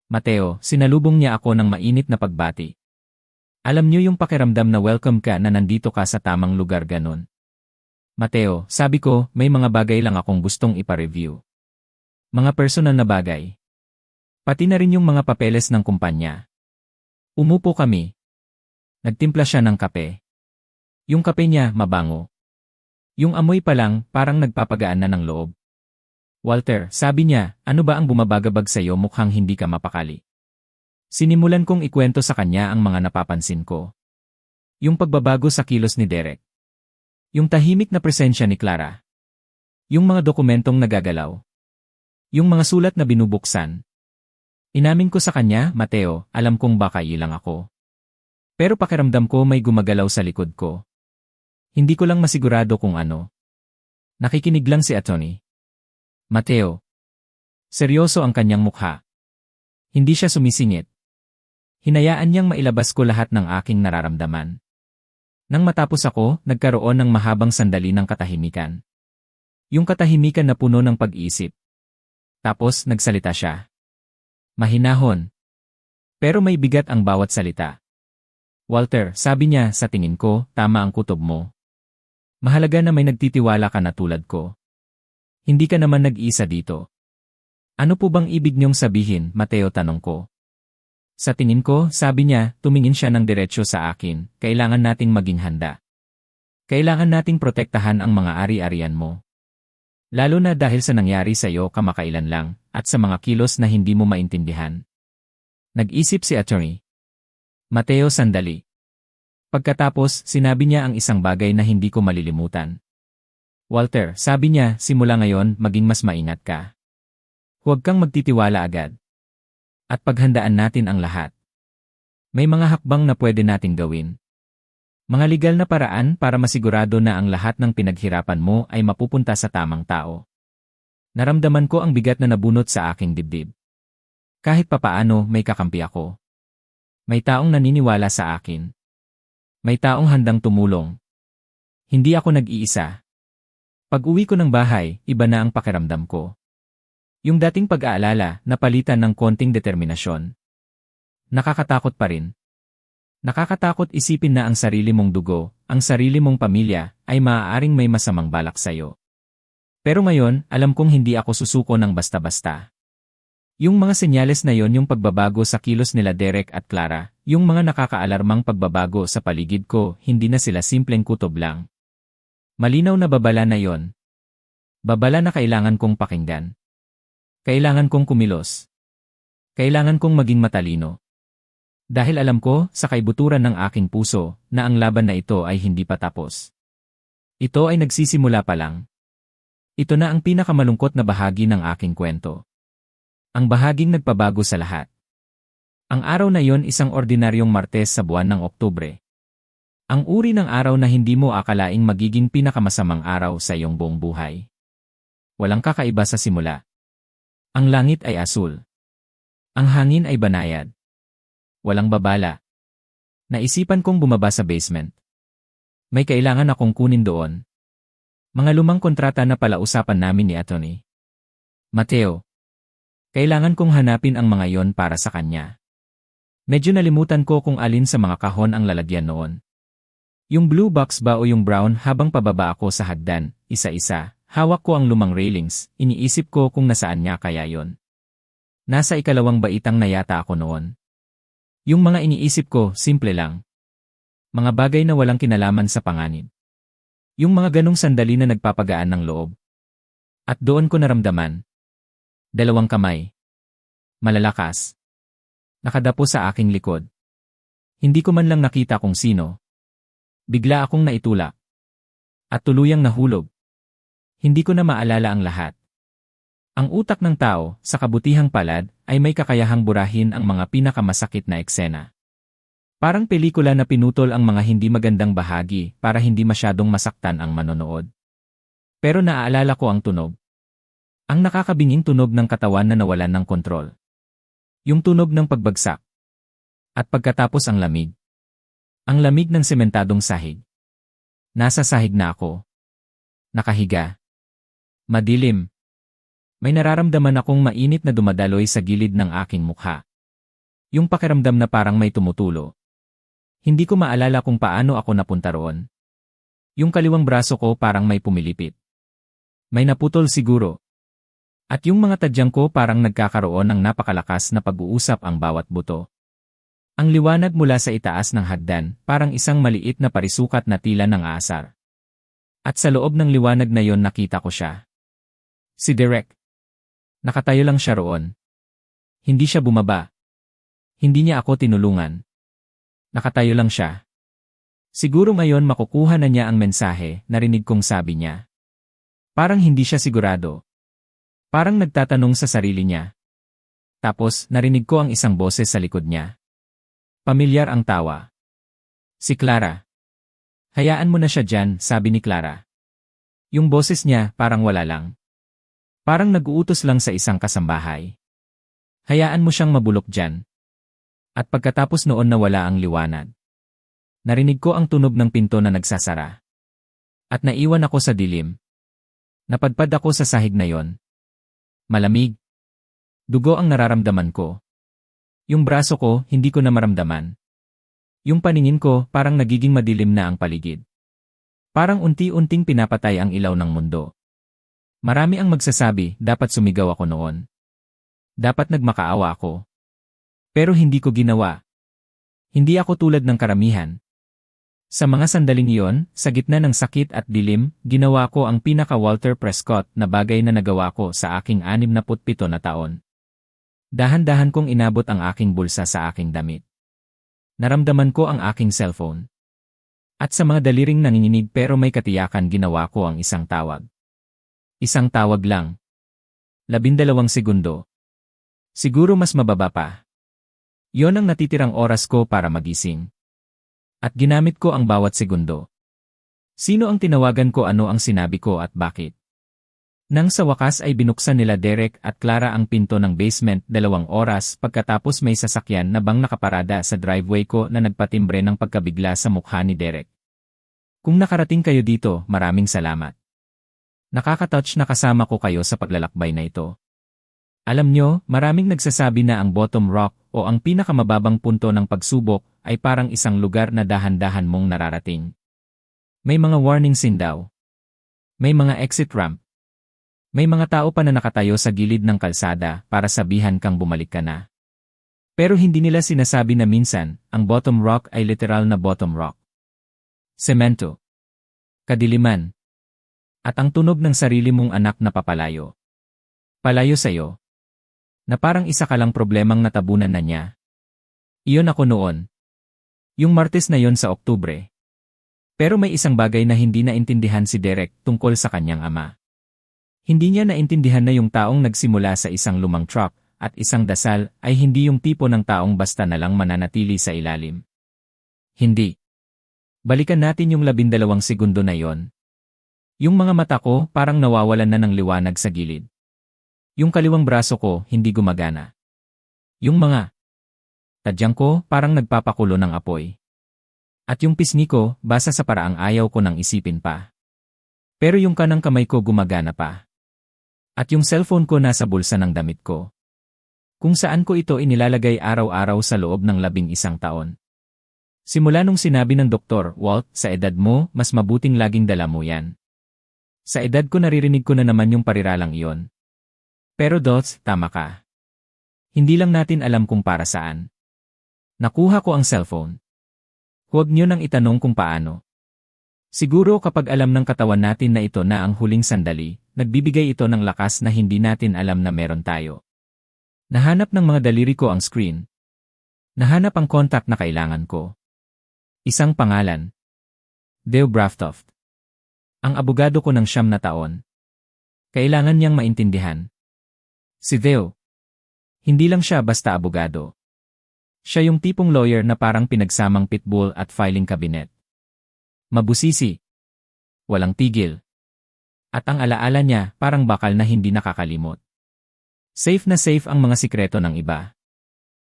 S1: Mateo, sinalubong niya ako ng mainit na pagbati. Alam niyo yung pakiramdam na welcome ka na nandito ka sa tamang lugar ganon. Mateo, sabi ko, may mga bagay lang akong gustong ipa-review. Mga personal na bagay. Pati na rin yung mga papeles ng kumpanya. Umupo kami. Nagtimpla siya ng kape. Yung kape niya, mabango. Yung amoy pa lang, parang nagpapagaan na ng loob. Walter, sabi niya, ano ba ang bumabagabag sa'yo mukhang hindi ka mapakali? Sinimulan kong ikwento sa kanya ang mga napapansin ko. Yung pagbabago sa kilos ni Derek. Yung tahimik na presensya ni Clara. Yung mga dokumentong nagagalaw. Yung mga sulat na binubuksan. Inamin ko sa kanya, Mateo, alam kong baka ilang ako. Pero pakiramdam ko may gumagalaw sa likod ko. Hindi ko lang masigurado kung ano. Nakikinig lang si Atty. Mateo. Seryoso ang kanyang mukha. Hindi siya sumisingit. Hinayaan niyang mailabas ko lahat ng aking nararamdaman. Nang matapos ako, nagkaroon ng mahabang sandali ng katahimikan. Yung katahimikan na puno ng pag-iisip. Tapos nagsalita siya. Mahinahon. Pero may bigat ang bawat salita. Walter, sabi niya, sa tingin ko, tama ang kutob mo. Mahalaga na may nagtitiwala ka na tulad ko. Hindi ka naman nag-iisa dito. Ano po bang ibig niyong sabihin, Mateo, tanong ko? Sa tingin ko, sabi niya, tumingin siya ng diretsyo sa akin, kailangan nating maging handa. Kailangan nating protektahan ang mga ari-arian mo. Lalo na dahil sa nangyari sa iyo kamakailan lang, at sa mga kilos na hindi mo maintindihan. Nag-isip si attorney. Mateo sandali. Pagkatapos, sinabi niya ang isang bagay na hindi ko malilimutan. Walter, sabi niya, simula ngayon, maging mas maingat ka. Huwag kang magtitiwala agad. At paghandaan natin ang lahat. May mga hakbang na pwede nating gawin. Mga legal na paraan para masigurado na ang lahat ng pinaghirapan mo ay mapupunta sa tamang tao. Naramdaman ko ang bigat na nabunot sa aking dibdib. Kahit papaano, may kakampi ako. May taong naniniwala sa akin. May taong handang tumulong. Hindi ako nag-iisa. Pag-uwi ko ng bahay, iba na ang pakiramdam ko. Yung dating pag-aalala, napalitan ng konting determinasyon. Nakakatakot pa rin. Nakakatakot isipin na ang sarili mong dugo, ang sarili mong pamilya, ay maaaring may masamang balak sa'yo. Pero ngayon, alam kong hindi ako susuko ng basta-basta. Yung mga senyales na yon, yung pagbabago sa kilos nila Derek at Clara, yung mga nakakaalarmang pagbabago sa paligid ko, hindi na sila simpleng kutob lang. Malinaw na babala na yon. Babala na kailangan kong pakinggan. Kailangan kong kumilos. Kailangan kong maging matalino. Dahil alam ko, sa kaibuturan ng aking puso, na ang laban na ito ay hindi pa tapos. Ito ay nagsisimula pa lang. Ito na ang pinakamalungkot na bahagi ng aking kwento. Ang bahaging nagpabago sa lahat. Ang araw na yon, isang ordinaryong Martes sa buwan ng Oktubre. Ang uri ng araw na hindi mo akalaing magiging pinakamasamang araw sa iyong buong buhay. Walang kakaiba sa simula. Ang langit ay asul. Ang hangin ay banayad. Walang babala. Naisipan kong bumaba sa basement. May kailangan akong kunin doon. Mga lumang kontrata na pala usapan namin ni Atty. Mateo. Kailangan kong hanapin ang mga yon para sa kanya. Medyo nalimutan ko kung alin sa mga kahon ang lalagyan noon. Yung blue box ba o yung brown. Habang pababa ako sa hagdan, isa-isa, hawak ko ang lumang railings, iniisip ko kung nasaan niya kaya yon. Nasa ikalawang baitang na yata ako noon. Yung mga iniisip ko, simple lang. Mga bagay na walang kinalaman sa panganib. Yung mga ganong sandali na nagpapagaan ng loob. At doon ko naramdaman. Dalawang kamay. Malalakas. Nakadapo sa aking likod. Hindi ko man lang nakita kung sino. Bigla akong naitulak. At tuluyang nahulog. Hindi ko na maalala ang lahat. Ang utak ng tao, sa kabutihang palad, ay may kakayahang burahin ang mga pinakamasakit na eksena. Parang pelikula na pinutol ang mga hindi magandang bahagi para hindi masyadong masaktan ang manonood. Pero naaalala ko ang tunog. Ang nakakabinging tunog ng katawan na nawalan ng kontrol. Yung tunog ng pagbagsak. At pagkatapos ang lamig. Ang lamig ng sementadong sahig. Nasa sahig na ako. Nakahiga. Madilim. May nararamdaman akong mainit na dumadaloy sa gilid ng aking mukha. Yung pakiramdam na parang may tumutulo. Hindi ko maalala kung paano ako napunta roon. Yung kaliwang braso ko parang may pumilipit. May naputol siguro. At yung mga tadyang ko parang nagkakaroon ng napakalakas na pag-uusap ang bawat buto. Ang liwanag mula sa itaas ng hagdan, parang isang maliit na parisukat na tila ng aasar. At sa loob ng liwanag na yon nakita ko siya. Si Derek. Nakatayo lang siya roon. Hindi siya bumaba. Hindi niya ako tinulungan. Nakatayo lang siya. Siguro ngayon makukuha na niya ang mensahe, narinig kong sabi niya. Parang hindi siya sigurado. Parang nagtatanong sa sarili niya. Tapos, narinig ko ang isang boses sa likod niya. Pamilyar ang tawa. Si Clara. Hayaan mo na siya dyan, sabi ni Clara. Yung boses niya, parang wala lang. Parang nag-uutos lang sa isang kasambahay. Hayaan mo siyang mabulok dyan. At pagkatapos noon nawala ang liwanag. Narinig ko ang tunog ng pinto na nagsasara. At naiwan ako sa dilim. Napadpad ako sa sahig na yon. Malamig. Dugo ang nararamdaman ko. Yung braso ko, hindi ko na maramdaman. Yung paningin ko, parang nagiging madilim na ang paligid. Parang unti-unting pinapatay ang ilaw ng mundo. Marami ang magsasabi, dapat sumigaw ako noon. Dapat nagmakaawa ako. Pero hindi ko ginawa. Hindi ako tulad ng karamihan. Sa mga sandaling iyon, sa gitna ng sakit at dilim, ginawa ko ang pinaka-Walter Prescott na bagay na nagawa ko sa aking 67 na taon. Dahan-dahan kong inabot ang aking bulsa sa aking damit. Naramdaman ko ang aking cellphone. At sa mga daliring nanginginig pero may katiyakan ginawa ko ang isang tawag. Isang tawag lang. 12 segundo. Siguro mas mababa pa. Yon ang natitirang oras ko para magising. At ginamit ko ang bawat segundo. Sino ang tinawagan ko, ano ang sinabi ko at bakit? Nang sa wakas ay binuksan nila Derek at Clara ang pinto ng basement 2 oras pagkatapos may sasakyan na bang nakaparada sa driveway ko na nagpatimbre ng pagkabigla sa mukha ni Derek. Kung nakarating kayo dito, maraming salamat. Nakaka-touch na kasama ko kayo sa paglalakbay na ito. Alam nyo, maraming nagsasabi na ang bottom rock o ang pinakamababang punto ng pagsubok ay parang isang lugar na dahan-dahan mong nararating. May mga warning sign daw. May mga exit ramp. May mga tao pa na nakatayo sa gilid ng kalsada para sabihan kang bumalik ka na. Pero hindi nila sinasabi na minsan, ang bottom rock ay literal na bottom rock. Semento. Kadiliman. At ang tunog ng sarili mong anak na papalayo. Palayo sa'yo. Na parang isa ka lang problemang natabunan na niya. Iyon ako noon. Yung Martes na yon sa Oktubre. Pero may isang bagay na hindi naintindihan si Derek tungkol sa kanyang ama. Hindi niya naintindihan na yung taong nagsimula sa isang lumang truck at isang dasal ay hindi yung tipo ng taong basta na lang mananatili sa ilalim. Hindi. Balikan natin yung 12 segundo na yon. Yung mga mata ko parang nawawalan na ng liwanag sa gilid. Yung kaliwang braso ko hindi gumagana. Yung mga tadyang ko parang nagpapakulo ng apoy. At yung pisngi ko basa sa paraang ayaw ko nang isipin pa. Pero yung kanang kamay ko gumagana pa. At yung cellphone ko nasa bulsa ng damit ko. Kung saan ko ito inilalagay araw-araw sa loob ng 11 taon. Simula nung sinabi ng doktor, Walt, sa edad mo, mas mabuting laging dala mo yan. Sa edad ko naririnig ko na naman yung pariralang iyon. Pero Dots, tama ka. Hindi lang natin alam kung para saan. Nakuha ko ang cellphone. Huwag niyo nang itanong kung paano. Siguro kapag alam ng katawan natin na ito na ang huling sandali, nagbibigay ito ng lakas na hindi natin alam na meron tayo. Nahanap ng mga daliri ko ang screen. Nahanap ang contact na kailangan ko. Isang pangalan. Theo Braftoft. Ang abogado ko ng 9 na taon. Kailangan niyang maintindihan. Si Theo. Hindi lang siya basta abogado. Siya yung tipong lawyer na parang pinagsamang pitbull at filing cabinet. Mabusisi. Walang tigil. At ang alaala niya parang bakal na hindi nakakalimot. Safe na safe ang mga sikreto ng iba.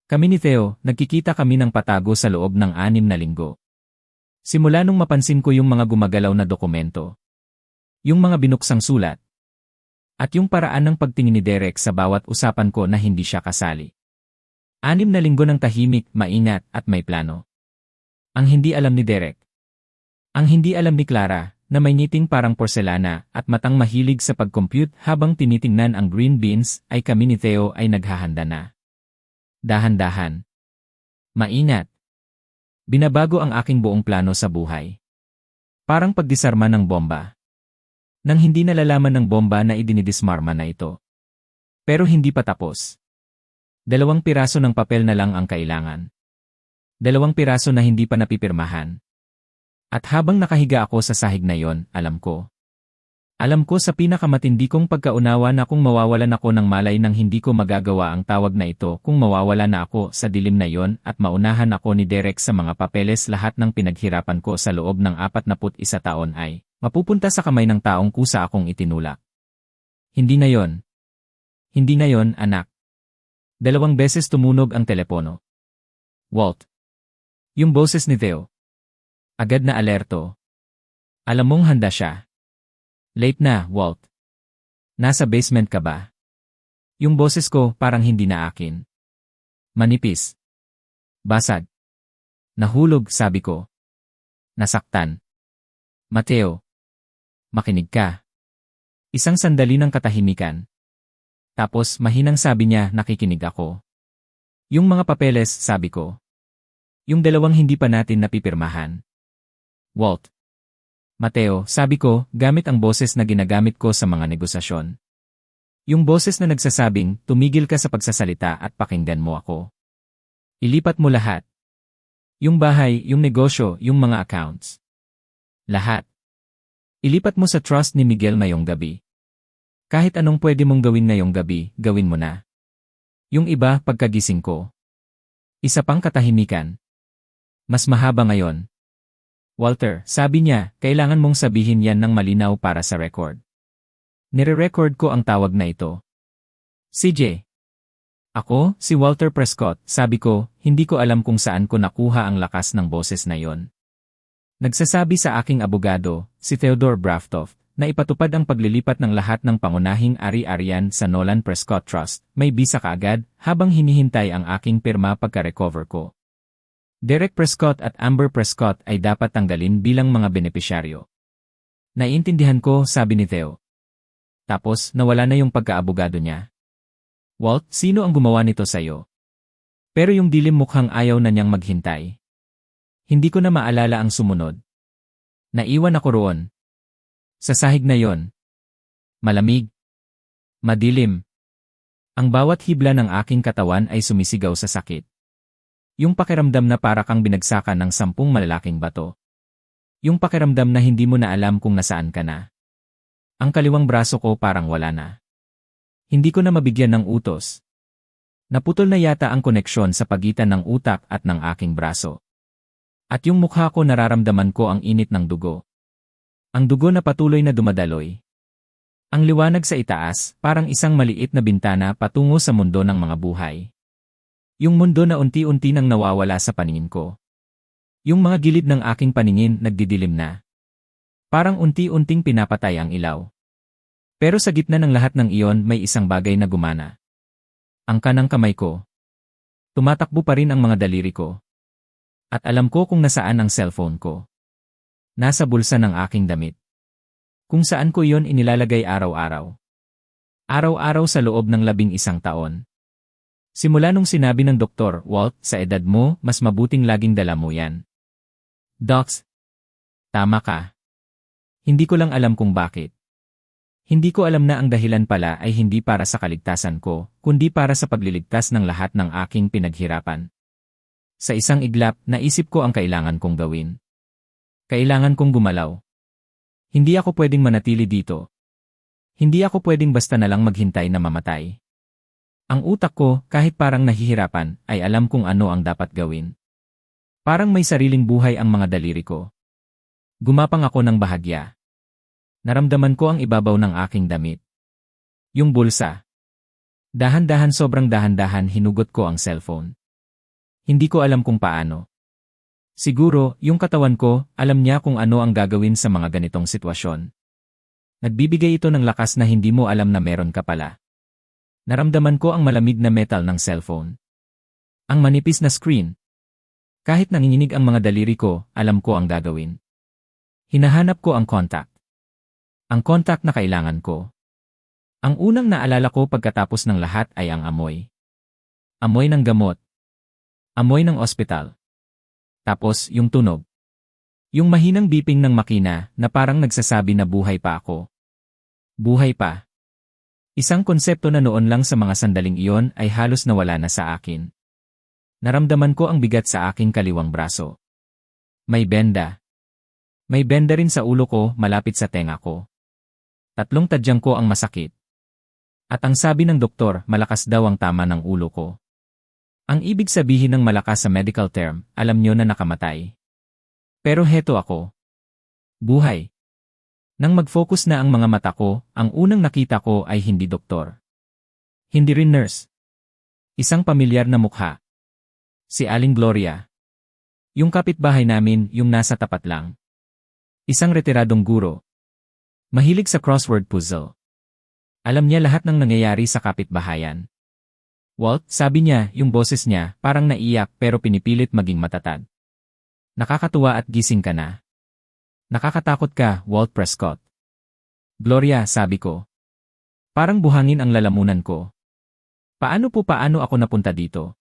S1: Kami ni Theo, nagkikita kami ng patago sa loob ng 6 na linggo. Simula nung mapansin ko yung mga gumagalaw na dokumento. Yung mga binuksang sulat. At yung paraan ng pagtingin ni Derek sa bawat usapan ko na hindi siya kasali. 6 na linggo ng tahimik, maingat at may plano. Ang hindi alam ni Derek. Ang hindi alam ni Clara, na may ngiting parang porselana at matang mahilig sa pag-compute habang tinitingnan ang green beans, ay kami ni Theo ay naghahanda na. Dahan-dahan. Maingat. Binabago ang aking buong plano sa buhay. Parang pagdisarma ng bomba. Nang hindi nalalaman ng bomba na idinidismarma na ito. Pero hindi pa tapos. 2 piraso ng papel na lang ang kailangan. 2 piraso na hindi pa napipirmahan. At habang nakahiga ako sa sahig na yon, alam ko. Alam ko sa pinakamatindi kong pagkaunawa na kung mawawalan ako ng malay nang hindi ko magagawa ang tawag na ito, kung mawawala na ako sa dilim na yon at maunahan ako ni Derek sa mga papeles, lahat ng pinaghirapan ko sa loob ng 41 taon ay mapupunta sa kamay ng taong kusa akong itinulak. Hindi na yon. Hindi na yon, anak. 2 beses tumunog ang telepono. Walt. Yung boses ni Theo. Agad na alerto. Alam mong handa siya. Late na, Walt. Nasa basement ka ba? Yung boses ko parang hindi na akin. Manipis. Basag. Nahulog, sabi ko. Nasaktan. Mateo. Makinig ka. Isang sandali ng katahimikan. Tapos mahinang sabi niya, nakikinig ako. Yung mga papeles, sabi ko. Yung dalawang hindi pa natin napipirmahan. Walt. Mateo, sabi ko, gamit ang boses na ginagamit ko sa mga negosasyon. Yung boses na nagsasabing, tumigil ka sa pagsasalita at pakinggan mo ako. Ilipat mo lahat. Yung bahay, yung negosyo, yung mga accounts. Lahat. Ilipat mo sa trust ni Miguel ngayong gabi. Kahit anong pwede mong gawin ngayong gabi, gawin mo na. Yung iba, pagkagising ko. Isa pang katahimikan. Mas mahaba ngayon. Walter, sabi niya, kailangan mong sabihin yan ng malinaw para sa record. Nire-record ko ang tawag na ito. CJ. Ako, si Walter Prescott, sabi ko, hindi ko alam kung saan ko nakuha ang lakas ng boses na yon. Nagsasabi sa aking abogado, si Theodore Braftoff, na ipatupad ang paglilipat ng lahat ng pangunahing ari-arian sa Nolan Prescott Trust, may bisa kaagad, habang hinihintay ang aking pirma pagka-recover ko. Derek Prescott at Amber Prescott ay dapat tanggalin bilang mga benepisyaryo. Naiintindihan ko, sabi ni Theo. Tapos, nawala na yung pagkaabogado niya. Walt, sino ang gumawa nito sa'yo? Pero yung dilim mukhang ayaw na niyang maghintay. Hindi ko na maalala ang sumunod. Naiwan ako roon. Sa sahig na yon. Malamig. Madilim. Ang bawat hibla ng aking katawan ay sumisigaw sa sakit. Yung pakiramdam na para kang binagsakan ng 10 malalaking bato. Yung pakiramdam na hindi mo na alam kung nasaan ka na. Ang kaliwang braso ko parang wala na. Hindi ko na mabigyan ng utos. Naputol na yata ang koneksyon sa pagitan ng utak at ng aking braso. At yung mukha ko nararamdaman ko ang init ng dugo. Ang dugo na patuloy na dumadaloy. Ang liwanag sa itaas, parang isang maliit na bintana patungo sa mundo ng mga buhay. Yung mundo na unti-unti nang nawawala sa paningin ko. Yung mga gilid ng aking paningin nagdidilim na. Parang unti-unting pinapatay ang ilaw. Pero sa gitna ng lahat ng iyon may isang bagay na gumana. Ang kanang kamay ko. Tumatakbo pa rin ang mga daliri ko. At alam ko kung nasaan ang cellphone ko. Nasa bulsa ng aking damit. Kung saan ko iyon inilalagay araw-araw. Araw-araw sa loob ng 11 taon. Simula nung sinabi ng doktor, Walt, sa edad mo, mas mabuting laging dala mo yan. Docs. Tama ka. Hindi ko lang alam kung bakit. Hindi ko alam na ang dahilan pala ay hindi para sa kaligtasan ko, kundi para sa pagliligtas ng lahat ng aking pinaghirapan. Sa isang iglap, naisip ko ang kailangan kong gawin. Kailangan kong gumalaw. Hindi ako pwedeng manatili dito. Hindi ako pwedeng basta na lang maghintay na mamatay. Ang utak ko, kahit parang nahihirapan, ay alam kung ano ang dapat gawin. Parang may sariling buhay ang mga daliri ko. Gumapang ako ng bahagya. Naramdaman ko ang ibabaw ng aking damit. Yung bulsa. Dahan-dahan sobrang dahan-dahan hinugot ko ang cellphone. Hindi ko alam kung paano. Siguro, yung katawan ko, alam niya kung ano ang gagawin sa mga ganitong sitwasyon. Nagbibigay ito ng lakas na hindi mo alam na meron ka pala. Naramdaman ko ang malamig na metal ng cellphone. Ang manipis na screen. Kahit nanginginig ang mga daliri ko, alam ko ang gagawin. Hinahanap ko ang contact. Ang contact na kailangan ko. Ang unang naalala ko pagkatapos ng lahat ay ang amoy. Amoy ng gamot. Amoy ng ospital. Tapos yung tunog. Yung mahinang beeping ng makina na parang nagsasabi na buhay pa ako. Buhay pa. Isang konsepto na noon lang sa mga sandaling iyon ay halos nawala na sa akin. Naramdaman ko ang bigat sa aking kaliwang braso. May benda. May benda rin sa ulo ko malapit sa tenga ko. 3 tadyang ko ang masakit. At ang sabi ng doktor, malakas daw ang tama ng ulo ko. Ang ibig sabihin ng malakas sa medical term, alam nyo na nakamatay. Pero heto ako. Buhay. Nang mag-focus na ang mga mata ko, ang unang nakita ko ay hindi doktor. Hindi rin nurse. Isang pamilyar na mukha. Si Aling Gloria. Yung kapitbahay namin, yung nasa tapat lang. Isang retiradong guro. Mahilig sa crossword puzzle. Alam niya lahat ng nangyayari sa kapitbahayan. Walt, sabi niya, yung boses niya, parang naiyak pero pinipilit maging matatag. Nakakatuwa at gising ka na. Nakakatakot ka, Walt Prescott. Gloria, sabi ko. Parang buhangin ang lalamunan ko. Paano ako napunta dito?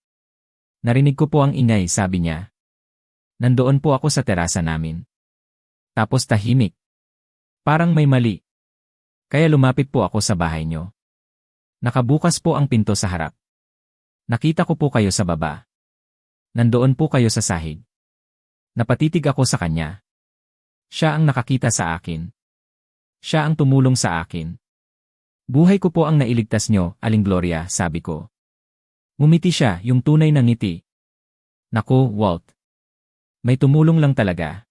S1: Narinig ko po ang ingay, sabi niya. Nandoon po ako sa terasa namin. Tapos tahimik. Parang may mali. Kaya lumapit po ako sa bahay niyo. Nakabukas po ang pinto sa harap. Nakita ko po kayo sa baba. Nandoon po kayo sa sahig. Napatitig ako sa kanya. Siya ang nakakita sa akin. Siya ang tumulong sa akin. Buhay ko po ang nailigtas niyo, Aling Gloria, sabi ko. Ngumiti siya, yung tunay na ngiti. Naku, Walt. May tumulong lang talaga.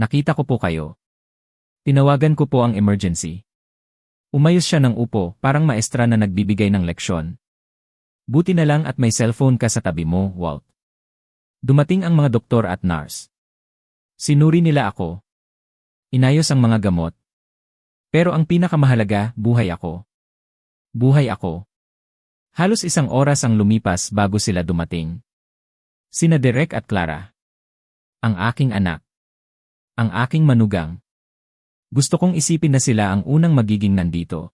S1: Nakita ko po kayo. Tinawagan ko po ang emergency. Umayos siya ng upo, parang maestra na nagbibigay ng leksyon. Buti na lang at may cellphone ka sa tabi mo, Walt. Dumating ang mga doktor at nurse. Sinuri nila ako. Inayos ang mga gamot. Pero ang pinakamahalaga, buhay ako. Buhay ako. Halos 1 oras ang lumipas bago sila dumating. Sina Derek at Clara. Ang aking anak. Ang aking manugang. Gusto kong isipin na sila ang unang magiging nandito.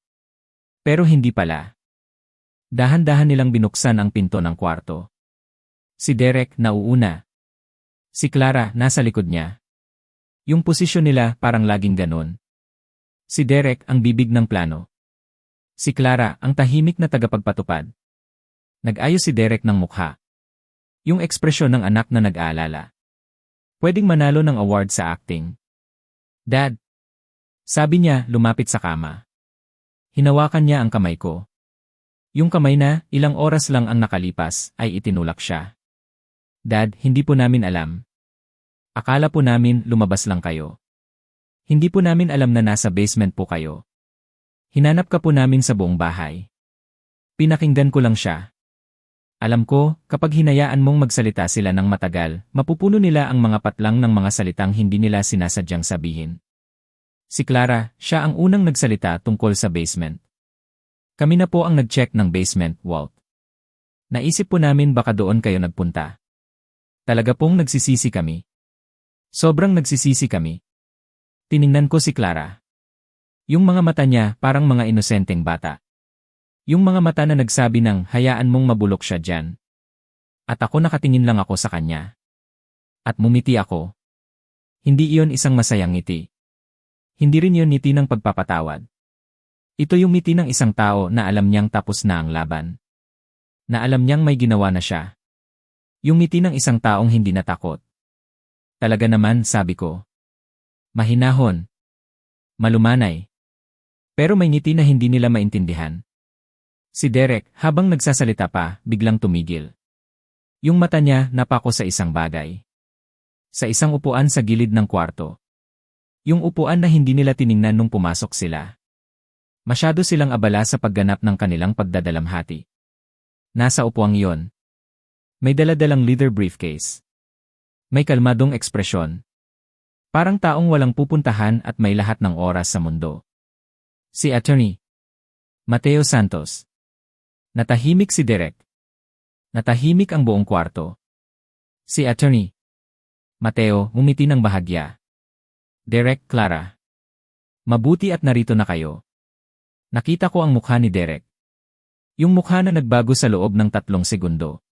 S1: Pero hindi pala. Dahan-dahan nilang binuksan ang pinto ng kwarto. Si Derek nauuna. Si Clara nasa likod niya. Yung posisyon nila parang laging ganon. Si Derek ang bibig ng plano. Si Clara ang tahimik na tagapagpatupad. Nag-ayos si Derek ng mukha. Yung ekspresyon ng anak na nag-aalala. Pwedeng manalo ng award sa acting. Dad. Sabi niya, lumapit sa kama. Hinawakan niya ang kamay ko. Yung kamay na, ilang oras lang ang nakalipas, ay itinulak siya. Dad, hindi po namin alam. Akala po namin lumabas lang kayo. Hindi po namin alam na nasa basement po kayo. Hinanap ka po namin sa buong bahay. Pinakinggan ko lang siya. Alam ko, kapag hinayaan mong magsalita sila ng matagal, mapupuno nila ang mga patlang ng mga salitang hindi nila sinasadyang sabihin. Si Clara, siya ang unang nagsalita tungkol sa basement. Kami na po ang nag-check ng basement, Walt. Naisip po namin baka doon kayo nagpunta. Talaga pong nagsisisi kami. Sobrang nagsisisi kami. Tiningnan ko si Clara. Yung mga mata niya parang mga inosenteng bata. Yung mga mata na nagsabi ng hayaan mong mabulok siya dyan. At ako nakatingin lang ako sa kanya. At mumiti ako. Hindi iyon isang masayang ngiti. Hindi rin yun ngiti ng pagpapatawad. Ito yung ngiti ng isang tao na alam niyang tapos na ang laban. Na alam niyang may ginawa na siya. Yung ngiti ng isang taong hindi natakot. Talaga naman, sabi ko. Mahinahon. Malumanay. Pero may ngiti na hindi nila maintindihan. Si Derek, habang nagsasalita pa, biglang tumigil. Yung mata niya napako sa isang bagay. Sa isang upuan sa gilid ng kwarto. Yung upuan na hindi nila tiningnan nung pumasok sila. Masyado silang abala sa pagganap ng kanilang pagdadalamhati. Nasa upuang iyon. May daladalang leather briefcase. May kalmadong ekspresyon. Parang taong walang pupuntahan at may lahat ng oras sa mundo. Si Attorney Mateo Santos. Natahimik si Derek. Natahimik ang buong kwarto. Si Attorney Mateo ngumiti ng bahagya. Derek, Clara. Mabuti at narito na kayo. Nakita ko ang mukha ni Derek. Yung mukha na nagbago sa loob ng 3 segundo.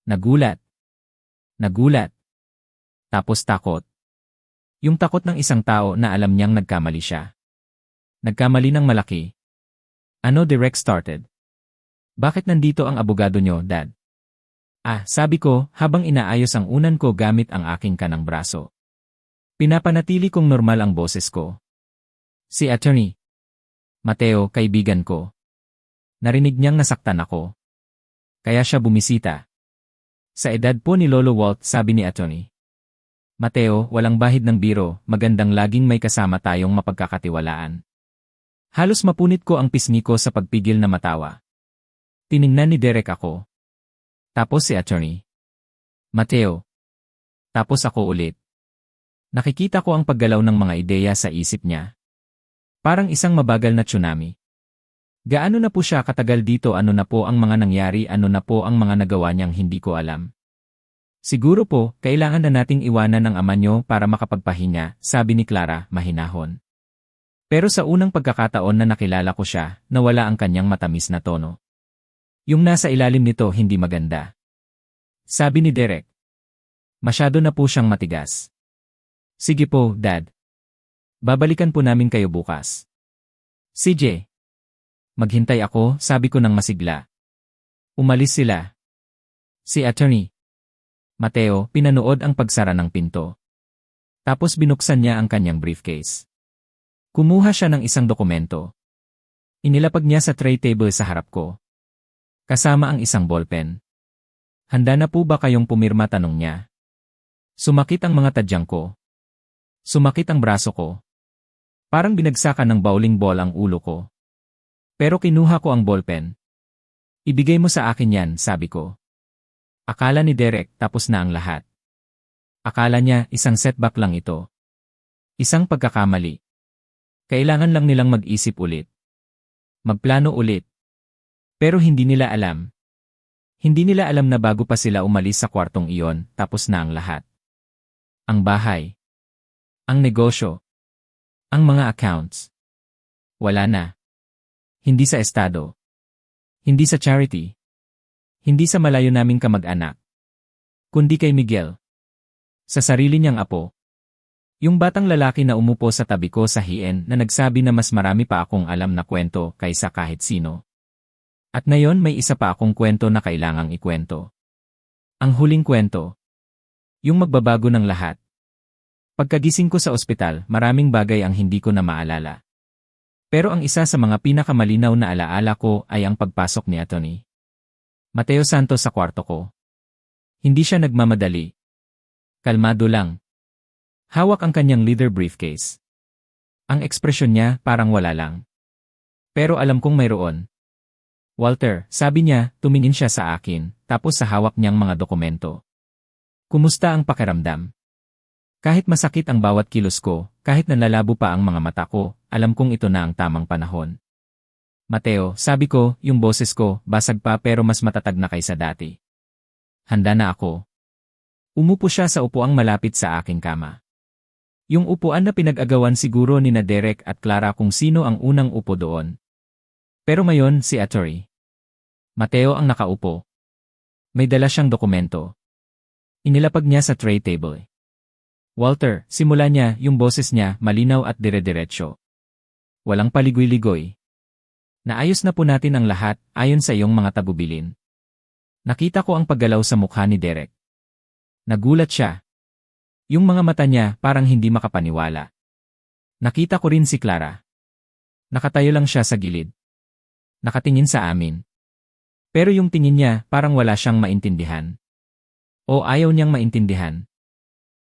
S1: Nagulat. Nagulat. Tapos takot. Yung takot ng isang tao na alam niyang nagkamali siya. Nagkamali ng malaki. Ano Derek started? Bakit nandito ang abogado niyo, Dad? Sabi ko, habang inaayos ang unan ko gamit ang aking kanang braso. Pinapanatili kong normal ang boses ko. Si Attorney Mateo, kaibigan ko. Narinig niyang nasaktan ako. Kaya siya bumisita. Sa edad po ni Lolo Walt, sabi ni Attorney Mateo, walang bahid ng biro, magandang laging may kasama tayong mapagkakatiwalaan. Halos mapunit ko ang pisngi ko sa pagpigil na matawa. Tiningnan ni Derek ako. Tapos si Attorney Mateo. Tapos ako ulit. Nakikita ko ang paggalaw ng mga ideya sa isip niya. Parang isang mabagal na tsunami. Gaano na po siya katagal dito, ano na po ang mga nangyari, ano na po ang mga nagawa niyang hindi ko alam. Siguro po, kailangan na nating iwanan ng ama niyo para makapagpahinga, sabi ni Clara, mahinahon. Pero sa unang pagkakataon na nakilala ko siya, nawala ang kanyang matamis na tono. Yung nasa ilalim nito hindi maganda. Sabi ni Derek. Masyado na po siyang matigas. Sige po, Dad. Babalikan po namin kayo bukas. CJ. Maghintay ako, sabi ko ng masigla. Umalis sila. Si Attorney Mateo pinanood ang pagsara ng pinto. Tapos binuksan niya ang kanyang briefcase. Kumuha siya ng isang dokumento. Inilapag niya sa tray table sa harap ko. Kasama ang isang ballpen. Handa na po ba kayong pumirma, tanong niya. Sumakit ang mga tadyang ko. Sumakit ang braso ko. Parang binagsakan ng bowling ball ang ulo ko. Pero kinuha ko ang ballpen. Ibigay mo sa akin yan, sabi ko. Akala ni Derek tapos na ang lahat. Akala niya isang setback lang ito. Isang pagkakamali. Kailangan lang nilang mag-isip ulit. Magplano ulit. Pero hindi nila alam. Hindi nila alam na bago pa sila umalis sa kwartong iyon, tapos na ang lahat. Ang bahay. Ang negosyo. Ang mga accounts. Wala na. Hindi sa estado. Hindi sa charity. Hindi sa malayo naming kamag-anak. Kundi kay Miguel. Sa sarili niyang apo. Yung batang lalaki na umupo sa tabi ko sa hien na nagsabi na mas marami pa akong alam na kwento kaysa kahit sino. At ngayon may isa pa akong kwento na kailangang ikwento. Ang huling kwento. Yung magbabago ng lahat. Pagkagising ko sa ospital, maraming bagay ang hindi ko na maalala. Pero ang isa sa mga pinakamalinaw na alaala ko ay ang pagpasok ni Atty. Mateo Santos sa kwarto ko. Hindi siya nagmamadali. Kalmado lang. Hawak ang kanyang leather briefcase. Ang ekspresyon niya parang wala lang. Pero alam kong mayroon. Walter, sabi niya, tumingin siya sa akin, tapos sa hawak niyang mga dokumento. Kumusta ang pakiramdam? Kahit masakit ang bawat kilos ko, kahit nalalabo pa ang mga mata ko, alam kong ito na ang tamang panahon. Mateo, sabi ko, yung boses ko, basag pa pero mas matatag na kaysa dati. Handa na ako. Umupo siya sa upuang malapit sa aking kama. Yung upuan na pinag-agawan siguro ni na Derek at Clara kung sino ang unang upo doon. Pero ngayon si Atty. Mateo ang nakaupo. May dala siyang dokumento. Inilapag niya sa tray table. Walter, simula niya, yung boses niya, malinaw at dire-diretso. Walang paligoy-ligoy. Naayos na po natin ang lahat, ayon sa iyong mga tagubilin. Nakita ko ang paggalaw sa mukha ni Derek. Nagulat siya. Yung mga mata niya parang hindi makapaniwala. Nakita ko rin si Clara. Nakatayo lang siya sa gilid. Nakatingin sa amin. Pero yung tingin niya parang wala siyang maintindihan. O ayaw niyang maintindihan.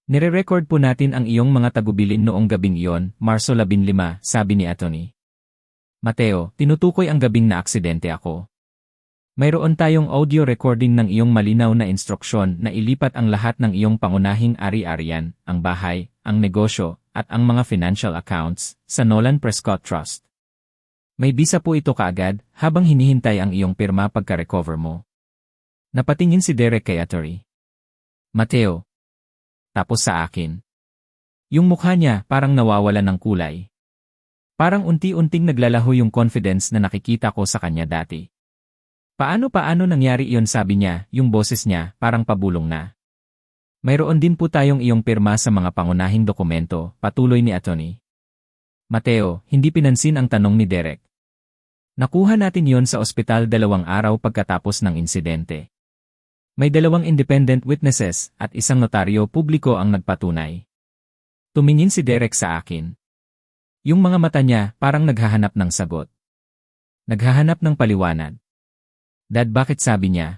S1: Nire-record po natin ang iyong mga tagubilin noong gabing iyon, Marso 15, sabi ni Atty. Mateo, tinutukoy ang gabing na aksidente ako. Mayroon tayong audio recording ng iyong malinaw na instruksyon na ilipat ang lahat ng iyong pangunahing ari-arian, ang bahay, ang negosyo, at ang mga financial accounts, sa Nolan Prescott Trust. May bisa po ito kaagad, habang hinihintay ang iyong pirma pagka-recover mo. Napatingin si Derek kay Atty. Mateo. Tapos sa akin. Yung mukha niya parang nawawalan ng kulay. Parang unti-unting naglalaho yung confidence na nakikita ko sa kanya dati. Paano nangyari iyon, sabi niya, yung boses niya parang pabulong na. Mayroon din po tayong iyong pirma sa mga pangunahing dokumento, patuloy ni Atty. Mateo, hindi pinansin ang tanong ni Derek. Nakuha natin yon sa ospital 2 araw pagkatapos ng insidente. May 2 independent witnesses at isang notaryo publiko ang nagpatunay. Tumingin si Derek sa akin. Yung mga mata niya parang naghahanap ng sagot. Naghahanap ng paliwanag. Dad, bakit, sabi niya?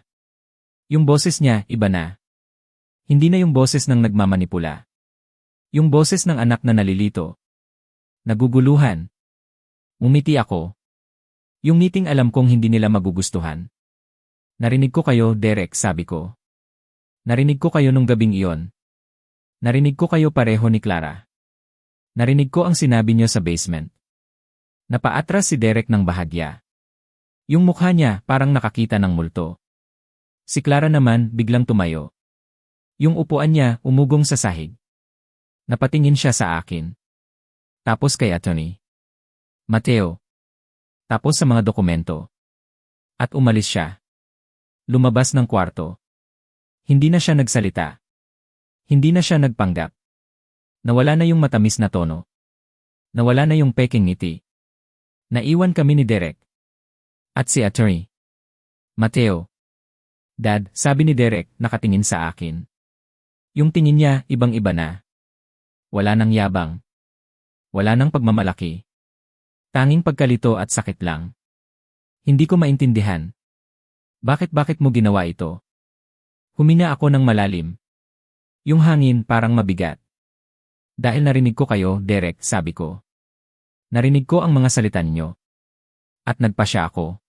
S1: Yung boses niya, iba na. Hindi na yung boses ng nagmamanipula. Yung boses ng anak na nalilito. Naguguluhan. Umiti ako. Yung ngiting alam kong hindi nila magugustuhan. Narinig ko kayo, Derek, sabi ko. Narinig ko kayo nung gabing iyon. Narinig ko kayo pareho ni Clara. Narinig ko ang sinabi niyo sa basement. Napaatras si Derek ng bahagya. Yung mukha niya parang nakakita ng multo. Si Clara naman biglang tumayo. Yung upuan niya umugong sa sahig. Napatingin siya sa akin. Tapos kay Atty. Mateo. Tapos sa mga dokumento. At umalis siya. Lumabas ng kwarto. Hindi na siya nagsalita. Hindi na siya nagpanggap. Nawala na yung matamis na tono. Nawala na yung peking ngiti. Naiwan kami ni Derek. At si Attorney Mateo. Dad, sabi ni Derek, nakatingin sa akin. Yung tingin niya, ibang-iba na. Wala nang yabang. Wala nang pagmamalaki. Tanging pagkalito at sakit lang. Hindi ko maintindihan. Bakit mo ginawa ito? Humina ako ng malalim. Yung hangin parang mabigat. Dahil narinig ko kayo, Derek, sabi ko. Narinig ko ang mga salita niyo. At nagpasya ako.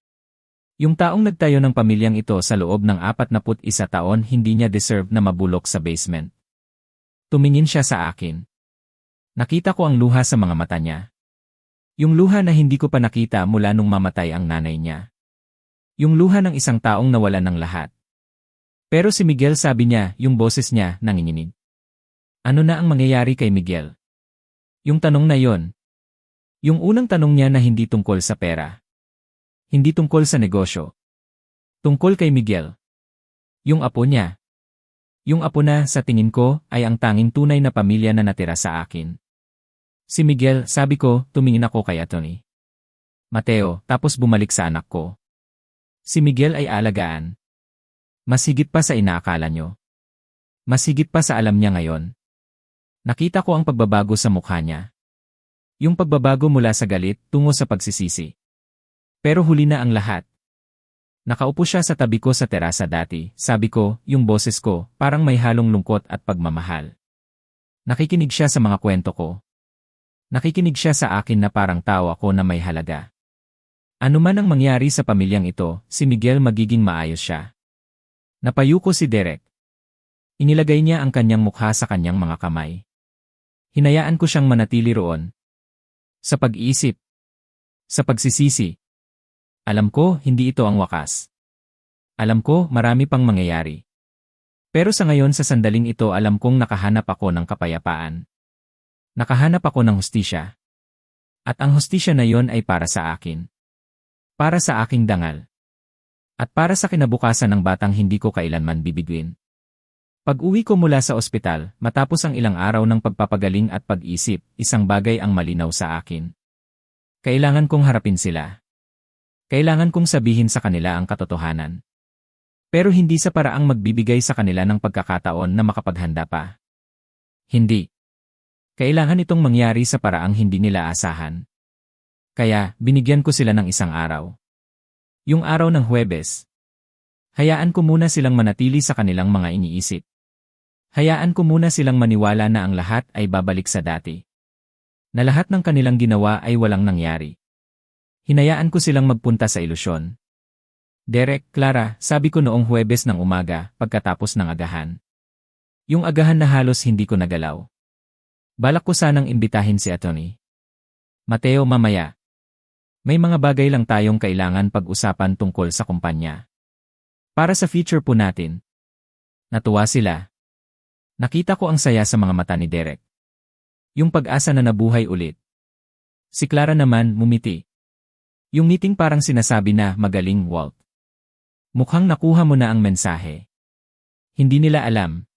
S1: Yung taong nagtayo ng pamilyang ito sa loob ng 41 taon hindi niya deserve na mabulok sa basement. Tumingin siya sa akin. Nakita ko ang luha sa mga mata niya. Yung luha na hindi ko pa nakita mula nung mamatay ang nanay niya. Yung luha ng isang taong nawalan ng lahat. Pero si Miguel, sabi niya, yung boses niya nanginginig. Ano na ang mangyayari kay Miguel? Yung tanong na yon. Yung unang tanong niya na hindi tungkol sa pera. Hindi tungkol sa negosyo. Tungkol kay Miguel. Yung apo niya. Yung apo na, sa tingin ko, ay ang tanging tunay na pamilya na natira sa akin. Si Miguel, sabi ko, tumingin ako kay Atty. Mateo, tapos bumalik sa anak ko. Si Miguel ay alagaan. Mas higit pa sa inaakala nyo. Mas higit pa sa alam niya ngayon. Nakita ko ang pagbabago sa mukha niya. Yung pagbabago mula sa galit tungo sa pagsisisi. Pero huli na ang lahat. Nakaupo siya sa tabi ko sa terasa dati, sabi ko, yung boses ko, parang may halong lungkot at pagmamahal. Nakikinig siya sa mga kwento ko. Nakikinig siya sa akin na parang tao ako na may halaga. Ano man ang mangyari sa pamilyang ito, si Miguel magiging maayos siya. Napayuko si Derek. Inilagay niya ang kanyang mukha sa kanyang mga kamay. Hinayaan ko siyang manatili roon. Sa pag-iisip. Sa pagsisisi. Alam ko, hindi ito ang wakas. Alam ko, marami pang mangyayari. Pero sa ngayon sa sandaling ito alam kong nakahanap ako ng kapayapaan. Nakahanap ako ng hustisya. At ang hustisya na yon ay para sa akin. Para sa aking dangal. At para sa kinabukasan ng batang hindi ko kailanman bibiguin. Pag-uwi ko mula sa ospital, matapos ang ilang araw ng pagpapagaling at pag-isip, isang bagay ang malinaw sa akin. Kailangan kong harapin sila. Kailangan kong sabihin sa kanila ang katotohanan. Pero hindi sa paraang magbibigay sa kanila ng pagkakataon na makapaghanda pa. Hindi. Kailangan itong mangyari sa paraang hindi nila asahan. Kaya, binigyan ko sila ng isang araw. Yung araw ng Huwebes. Hayaan ko muna silang manatili sa kanilang mga iniisip. Hayaan ko muna silang maniwala na ang lahat ay babalik sa dati. Na lahat ng kanilang ginawa ay walang nangyari. Hinayaan ko silang magpunta sa ilusyon. Derek, Clara, sabi ko noong Huwebes ng umaga, pagkatapos ng agahan. Yung agahan na halos hindi ko nagalaw. Balak ko sanang imbitahin si Atty. Mateo mamaya. May mga bagay lang tayong kailangan pag-usapan tungkol sa kumpanya. Para sa future po natin. Natuwa sila. Nakita ko ang saya sa mga mata ni Derek. Yung pag-asa na nabuhay ulit. Si Clara naman, mumiti. Yung meeting parang sinasabi na, magaling, Walt. Mukhang nakuha mo na ang mensahe. Hindi nila alam.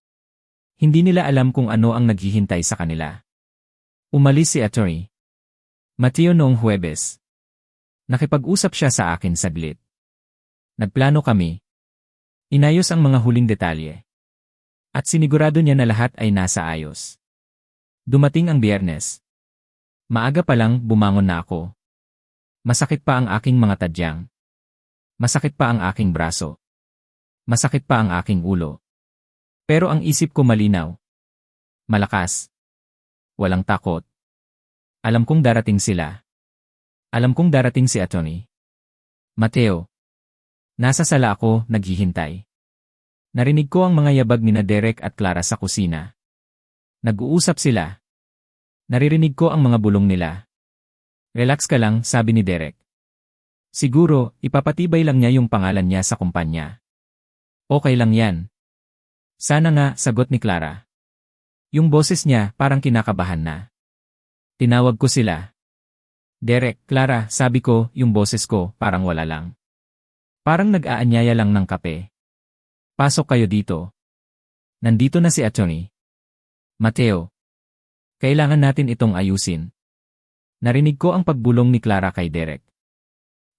S1: Hindi nila alam kung ano ang naghihintay sa kanila. Umalis si Atty. Mateo noong Huwebes. Nakipag-usap siya sa akin saglit. Nagplano kami. Inayos ang mga huling detalye. At sinigurado niya na lahat ay nasa ayos. Dumating ang Biyernes. Maaga pa lang, bumangon na ako. Masakit pa ang aking mga tadyang. Masakit pa ang aking braso. Masakit pa ang aking ulo. Pero ang isip ko malinaw. Malakas. Walang takot. Alam kong darating sila. Alam kong darating si Atty. Mateo. Nasa sala ako, naghihintay. Narinig ko ang mga yabag ni Derek at Clara sa kusina. Nag-uusap sila. Naririnig ko ang mga bulong nila. Relax ka lang, sabi ni Derek. Siguro, ipapatibay lang niya yung pangalan niya sa kumpanya. Okay lang yan. Sana nga, sagot ni Clara. Yung boses niya parang kinakabahan na. Tinawag ko sila. Derek, Clara, sabi ko, yung boses ko parang wala lang. Parang nag-aanyaya lang ng kape. Pasok kayo dito. Nandito na si Atty. Mateo. Kailangan natin itong ayusin. Narinig ko ang pagbulong ni Clara kay Derek.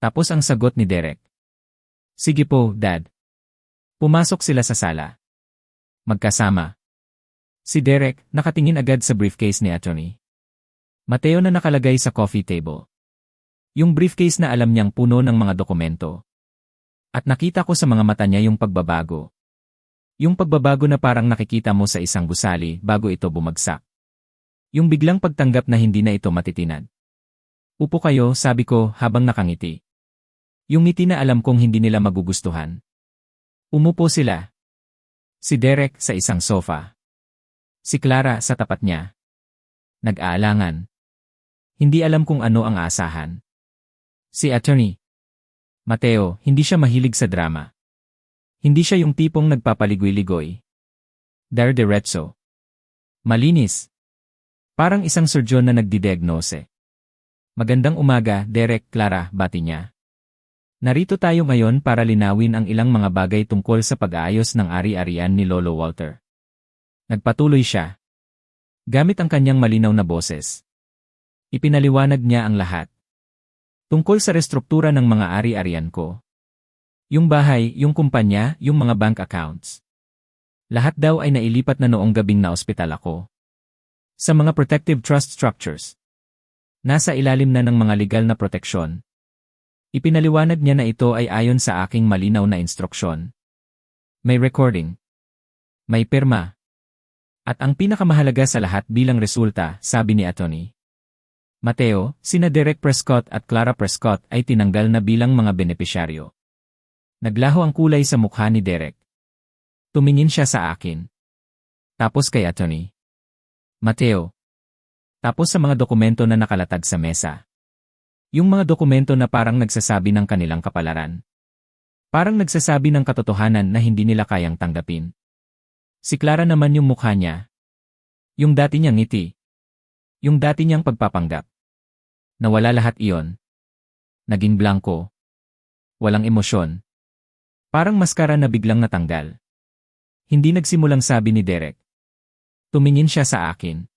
S1: Tapos ang sagot ni Derek. Sige po, Dad. Pumasok sila sa sala. Magkasama. Si Derek nakatingin agad sa briefcase ni Atty. Mateo na nakalagay sa coffee table. Yung briefcase na alam niyang puno ng mga dokumento. At nakita ko sa mga mata niya yung pagbabago. Yung pagbabago na parang nakikita mo sa isang gusali bago ito bumagsak. Yung biglang pagtanggap na hindi na ito matitinad. Upo kayo, sabi ko habang nakangiti. Yung ngiti na alam kong hindi nila magugustuhan. Umupo sila. Si Derek sa isang sofa. Si Clara sa tapat niya. Nag-aalangan. Hindi alam kung ano ang aasahan. Si Atty. Mateo, hindi siya mahilig sa drama. Hindi siya yung tipong nagpapaligoy-ligoy. Dire-diretso. Malinis. Parang isang surgeon na nagdidiagnose. Magandang umaga, Derek, Clara, bati niya. Narito tayo ngayon para linawin ang ilang mga bagay tungkol sa pag-aayos ng ari-arian ni Lolo Walter. Nagpatuloy siya. Gamit ang kanyang malinaw na boses. Ipinaliwanag niya ang lahat. Tungkol sa restruktura ng mga ari-arian ko. Yung bahay, yung kumpanya, yung mga bank accounts. Lahat daw ay nailipat na noong gabing na ospital ako. Sa mga protective trust structures. Nasa ilalim na ng mga legal na proteksyon. Ipinaliwanag niya na ito ay ayon sa aking malinaw na instruksyon. May recording. May pirma. At ang pinakamahalaga sa lahat bilang resulta, sabi ni Atty. Mateo, sina Derek Prescott at Clara Prescott ay tinanggal na bilang mga benepisyaryo. Naglaho ang kulay sa mukha ni Derek. Tumingin siya sa akin. Tapos kay Atty. Mateo. Tapos sa mga dokumento na nakalatag sa mesa. Yung mga dokumento na parang nagsasabi ng kanilang kapalaran. Parang nagsasabi ng katotohanan na hindi nila kayang tanggapin. Si Clara naman yung mukha niya. Yung dati niyang ngiti. Yung dati niyang pagpapanggap. Nawala lahat iyon. Naging blanko. Walang emosyon. Parang maskara na biglang natanggal. Hindi nagsimulang sabi ni Derek. Tumingin siya sa akin.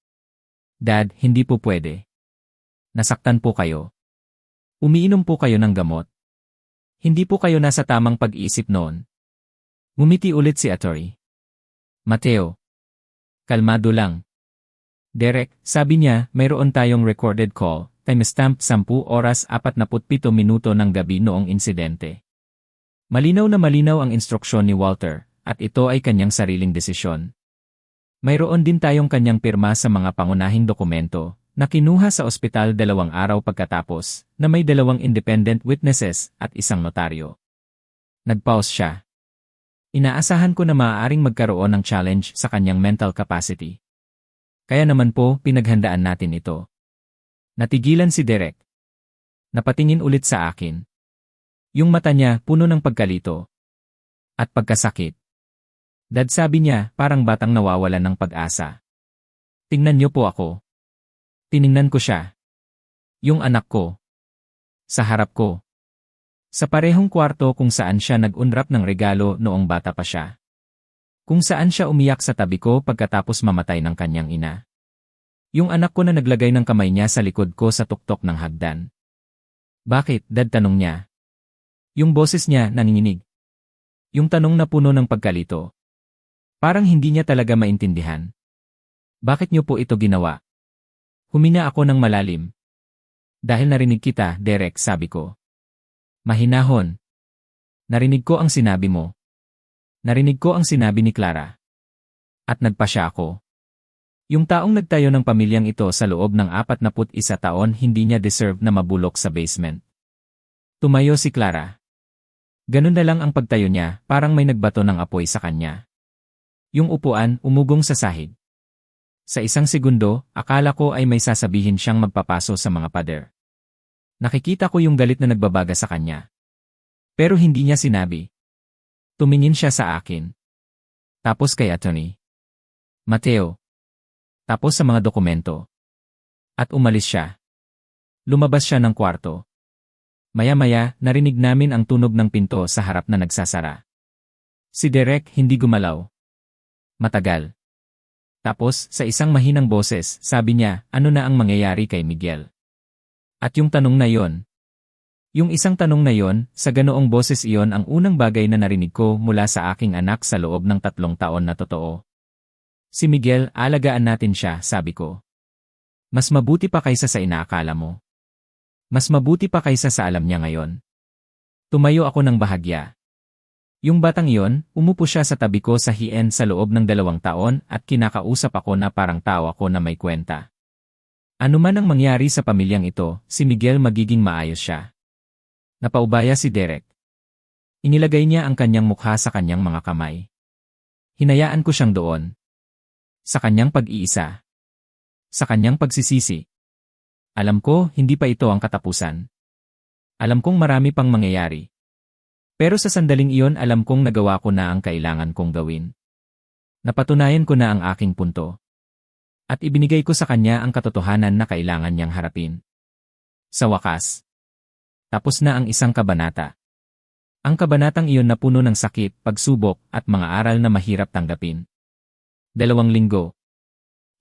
S1: Dad, hindi po pwede. Nasaktan po kayo. Umiinom po kayo ng gamot. Hindi po kayo nasa tamang pag-iisip noon. Ngumiti ulit si Atty. Mateo. Kalmado lang. Derek, sabi niya, mayroon tayong recorded call, timestamp 10 oras 47 minuto ng gabi noong insidente. Malinaw na malinaw ang instruksyon ni Walter, at ito ay kanyang sariling desisyon. Mayroon din tayong kanyang pirma sa mga pangunahing dokumento, na kinuha sa ospital 2 araw pagkatapos, na may 2 independent witnesses at isang notaryo. Nagpause siya. Inaasahan ko na maaaring magkaroon ng challenge sa kanyang mental capacity. Kaya naman po, pinaghandaan natin ito. Natigilan si Derek. Napatingin ulit sa akin. Yung mata niya puno ng pagkalito. At pagkasakit. Dad, sabi niya, parang batang nawawalan ng pag-asa. Tingnan niyo po ako. Tiningnan ko siya. Yung anak ko. Sa harap ko. Sa parehong kwarto kung saan siya nag-unwrap ng regalo noong bata pa siya. Kung saan siya umiyak sa tabi ko pagkatapos mamatay ng kanyang ina. Yung anak ko na naglagay ng kamay niya sa likod ko sa tuktok ng hagdan. Bakit, Dad, tanong niya. Yung boses niya nanginginig. Yung tanong na puno ng pagkalito. Parang hindi niya talaga maintindihan. Bakit niyo po ito ginawa? Humina ako ng malalim. Dahil narinig kita, Derek, sabi ko. Mahinahon. Narinig ko ang sinabi mo. Narinig ko ang sinabi ni Clara. At nagpasya ako. Yung taong nagtayo ng pamilyang ito sa loob ng 41 taon hindi niya deserve na mabulok sa basement. Tumayo si Clara. Ganun na lang ang pagtayo niya, parang may nagbato ng apoy sa kanya. Yung upuan, umugong sa sahig. Sa isang segundo, akala ko ay may sasabihin siyang magpapaso sa mga pader. Nakikita ko yung galit na nagbabaga sa kanya. Pero hindi niya sinabi. Tumingin siya sa akin. Tapos kay Atty. Mateo. Tapos sa mga dokumento. At umalis siya. Lumabas siya ng kwarto. Maya-maya, narinig namin ang tunog ng pinto sa harap na nagsasara. Si Derek hindi gumalaw. Matagal. Tapos, sa isang mahinang boses, sabi niya, ano na ang mangyayari kay Miguel? At yung tanong na yon. Yung isang tanong na yon, sa ganoong boses iyon ang unang bagay na narinig ko mula sa aking anak sa loob ng 3 taon na totoo. Si Miguel, alagaan natin siya, sabi ko. Mas mabuti pa kaysa sa inaakala mo. Mas mabuti pa kaysa sa alam niya ngayon. Tumayo ako ng bahagya. Yung batang iyon, umupo siya sa tabi ko sa hien sa loob ng 2 taon at kinakausap ako na parang tao ako na may kwenta. Ano man ang mangyari sa pamilyang ito, si Miguel magiging maayos siya. Napaubaya si Derek. Inilagay niya ang kanyang mukha sa kanyang mga kamay. Hinayaan ko siyang doon. Sa kanyang pag-iisa. Sa kanyang pagsisisi. Alam ko, hindi pa ito ang katapusan. Alam kong marami pang mangyayari. Pero sa sandaling iyon alam kong nagawa ko na ang kailangan kong gawin. Napatunayan ko na ang aking punto. At ibinigay ko sa kanya ang katotohanan na kailangan niyang harapin. Sa wakas. Tapos na ang isang kabanata. Ang kabanatang iyon na puno ng sakit, pagsubok, at mga aral na mahirap tanggapin. 2 linggo.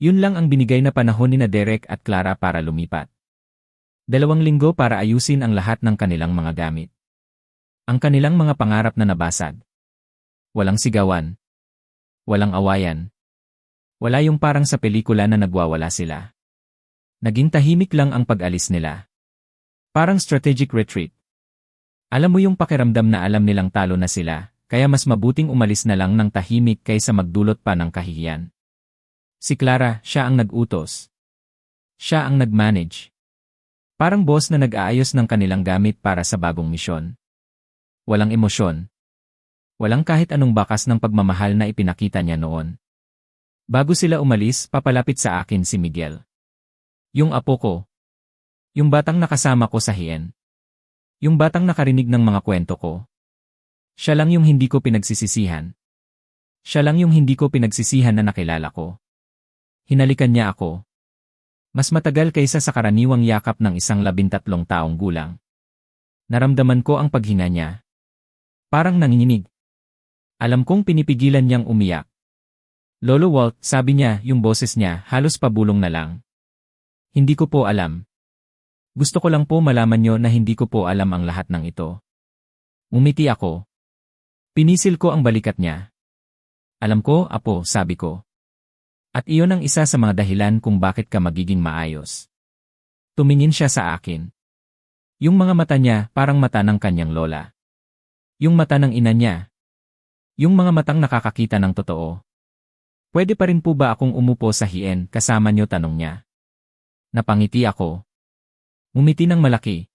S1: Yun lang ang binigay na panahon ni Derek at Clara para lumipat. 2 linggo para ayusin ang lahat ng kanilang mga gamit. Ang kanilang mga pangarap na nabasag. Walang sigawan. Walang awayan. Wala yung parang sa pelikula na nagwawala sila. Naging tahimik lang ang pag-alis nila. Parang strategic retreat. Alam mo yung pakiramdam na alam nilang talo na sila, kaya mas mabuting umalis na lang ng tahimik kaysa magdulot pa ng kahihiyan. Si Clara, siya ang nag-utos. Siya ang nag-manage. Parang boss na nag-aayos ng kanilang gamit para sa bagong misyon. Walang emosyon. Walang kahit anong bakas ng pagmamahal na ipinakita niya noon. Bago sila umalis, papalapit sa akin si Miguel. Yung apo ko. Yung batang nakasama ko sa hien. Yung batang nakarinig ng mga kwento ko. Siya lang yung hindi ko pinagsisisihan. Siya lang yung hindi ko pinagsisihan na nakilala ko. Hinalikan niya ako. Mas matagal kaysa sa karaniwang yakap ng isang 13 taong gulang. Naramdaman ko ang paghinga niya. Parang nanginginig. Alam kong pinipigilan niyang umiyak. Lolo Walt, sabi niya, yung boses niya, halos pabulong na lang. Hindi ko po alam. Gusto ko lang po malaman niyo na hindi ko po alam ang lahat ng ito. Umiti ako. Pinisil ko ang balikat niya. Alam ko, apo, sabi ko. At iyon ang isa sa mga dahilan kung bakit ka magiging maayos. Tumingin siya sa akin. Yung mga mata niya parang mata ng kanyang lola. Yung mata ng ina niya. Yung mga matang nakakakita ng totoo. Pwede pa rin po ba akong umupo sa hien kasama niyo, tanong niya. Napangiti ako. Umiti ng malaki.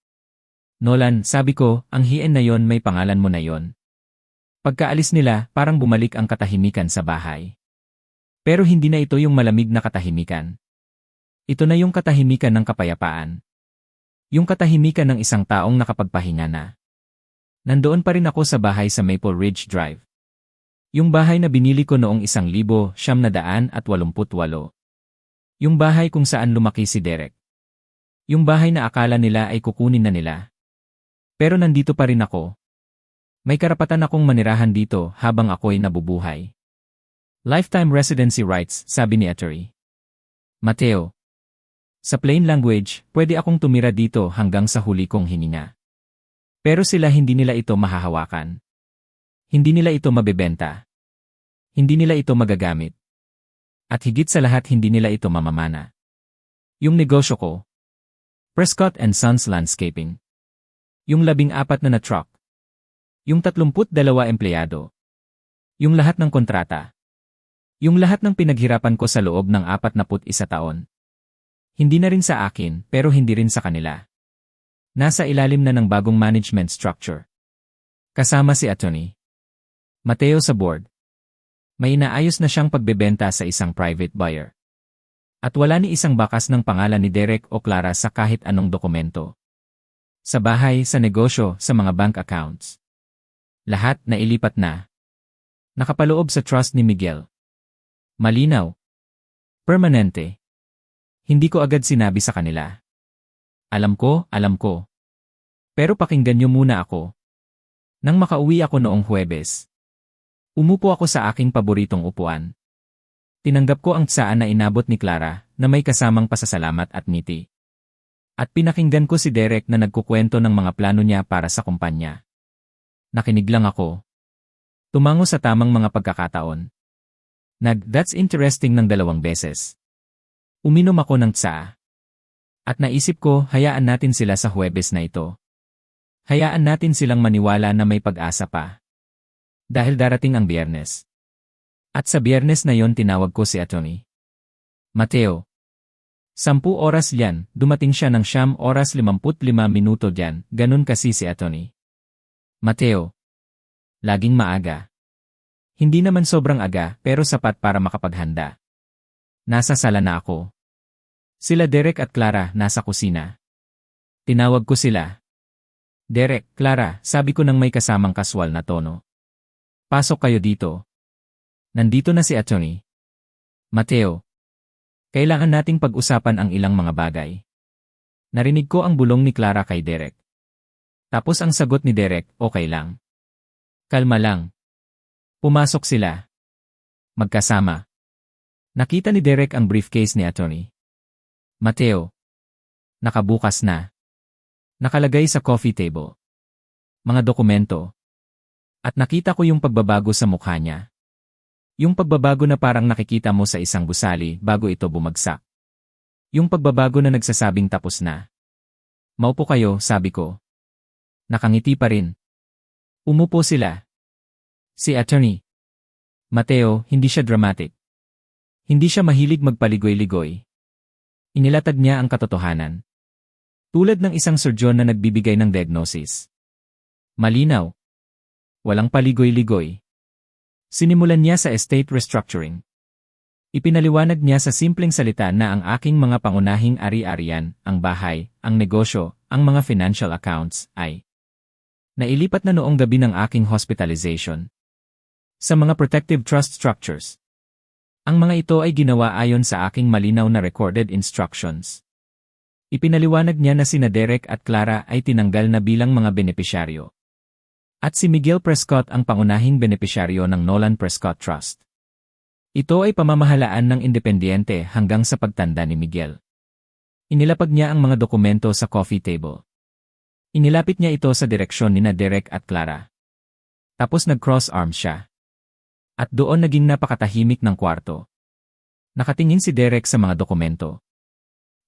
S1: Nolan, sabi ko, ang hien na yon may pangalan mo na yon. Pagkaalis nila, parang bumalik ang katahimikan sa bahay. Pero hindi na ito yung malamig na katahimikan. Ito na yung katahimikan ng kapayapaan. Yung katahimikan ng isang taong nakapagpahinga na. Nandoon pa rin ako sa bahay sa Maple Ridge Drive. Yung bahay na binili ko noong 1988. Yung bahay kung saan lumaki si Derek. Yung bahay na akala nila ay kukunin na nila. Pero nandito pa rin ako. May karapatan akong manirahan dito habang ako'y nabubuhay. Lifetime residency rights, sabi ni Atty. Mateo. Sa plain language, pwede akong tumira dito hanggang sa huli kong hininga. Pero sila hindi nila ito mahahawakan. Hindi nila ito mabebenta. Hindi nila ito magagamit. At higit sa lahat hindi nila ito mamamana. Yung negosyo ko. Prescott and Sons Landscaping. Yung 14 na truck. Yung 32 empleyado. Yung lahat ng kontrata. Yung lahat ng pinaghirapan ko sa loob ng 41 taon. Hindi na rin sa akin, pero hindi rin sa kanila. Nasa ilalim na ng bagong management structure. Kasama si Atty. Mateo sa board. May inaayos na siyang pagbebenta sa isang private buyer. At wala ni isang bakas ng pangalan ni Derek o Clara sa kahit anong dokumento. Sa bahay, sa negosyo, sa mga bank accounts. Lahat na ilipat na. Nakapaloob sa trust ni Miguel. Malinaw. Permanente. Hindi ko agad sinabi sa kanila. Alam ko. Pero pakinggan niyo muna ako. Nang makauwi ako noong Huwebes. Umupo ako sa aking paboritong upuan. Tinanggap ko ang tsaan na inabot ni Clara na may kasamang pasasalamat at ngiti. At pinakinggan ko si Derek na nagkukwento ng mga plano niya para sa kumpanya. Nakinig lang ako. Tumango sa tamang mga pagkakataon. That's interesting ng 2 beses. Uminom ako ng tsaa. At naisip ko, hayaan natin sila sa Huwebes na ito. Hayaan natin silang maniwala na may pag-asa pa. Dahil darating ang Biyernes. At sa Biyernes na yon tinawag ko si Atty. Mateo. 10 oras yan, dumating siya ng 9:55 diyan, ganun kasi si Atty. Mateo. Laging maaga. Hindi naman sobrang aga, pero sapat para makapaghanda. Nasa sala na ako. Sila Derek at Clara nasa kusina. Tinawag ko sila. Derek, Clara, sabi ko nang may kasamang kaswal na tono. Pasok kayo dito. Nandito na si Atty. Mateo. Kailangan nating pag-usapan ang ilang mga bagay. Narinig ko ang bulong ni Clara kay Derek. Tapos ang sagot ni Derek, okay lang. Kalma lang. Pumasok sila. Magkasama. Nakita ni Derek ang briefcase ni Atty. Mateo. Nakabukas na. Nakalagay sa coffee table. Mga dokumento. At nakita ko yung pagbabago sa mukha niya. Yung pagbabago na parang nakikita mo sa isang gusali bago ito bumagsak. Yung pagbabago na nagsasabing tapos na. Maupo kayo, sabi ko. Nakangiti pa rin. Umupo sila. Si Atty. Mateo, hindi siya dramatic. Hindi siya mahilig magpaligoy-ligoy. Inilatag niya ang katotohanan. Tulad ng isang surgeon na nagbibigay ng diagnosis. Malinaw. Walang paligoy-ligoy. Sinimulan niya sa estate restructuring. Ipinaliwanag niya sa simpleng salita na ang aking mga pangunahing ari-arian, ang bahay, ang negosyo, ang mga financial accounts, ay nailipat na noong gabi ng aking hospitalization sa mga protective trust structures. Ang mga ito ay ginawa ayon sa aking malinaw na recorded instructions. Ipinaliwanag niya na sina Derek at Clara ay tinanggal na bilang mga benepisyaryo. At si Miguel Prescott ang pangunahing benepisyaryo ng Nolan Prescott Trust. Ito ay pamamahalaan ng independyente hanggang sa pagtanda ni Miguel. Inilapag niya ang mga dokumento sa coffee table. Inilapit niya ito sa direksyon nina Derek at Clara. Tapos nag-cross arms siya. At doon naging napakatahimik ng kwarto. Nakatingin si Derek sa mga dokumento.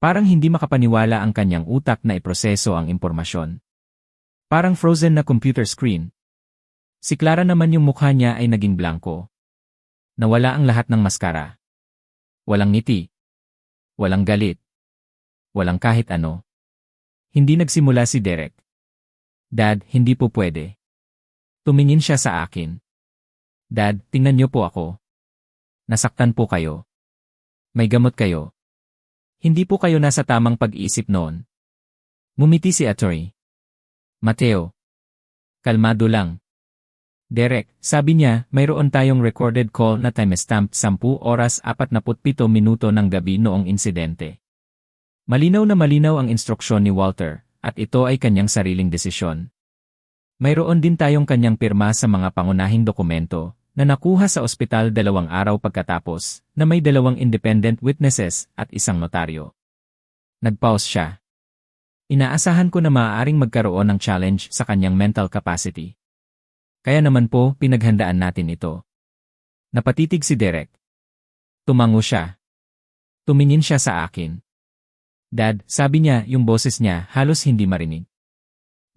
S1: Parang hindi makapaniwala ang kanyang utak na iproseso ang impormasyon. Parang frozen na computer screen. Si Clara naman yung mukha niya ay naging blanco. Nawala ang lahat ng maskara. Walang ngiti. Walang galit. Walang kahit ano. Hindi nagsimula si Derek. Dad, hindi po pwede. Tumingin siya sa akin. Dad, tingnan niyo po ako. Nasaktan po kayo. May gamot kayo. Hindi po kayo nasa tamang pag-iisip noon. Ngumiti si Atty. Mateo. Kalmado lang. Derek, sabi niya, mayroon tayong recorded call na timestamped 10:47 ng gabi noong insidente. Malinaw na malinaw ang instruksyon ni Walter, at ito ay kanyang sariling desisyon. Mayroon din tayong kanyang pirma sa mga pangunahing dokumento, na nakuha sa ospital 2 araw pagkatapos, na may 2 independent witnesses at isang notaryo. Nagpause siya. Inaasahan ko na maaaring magkaroon ng challenge sa kanyang mental capacity. Kaya naman po, pinaghandaan natin ito. Napatitig si Derek. Tumango siya. Tumingin siya sa akin. Dad, sabi niya, yung boses niya halos hindi marinig.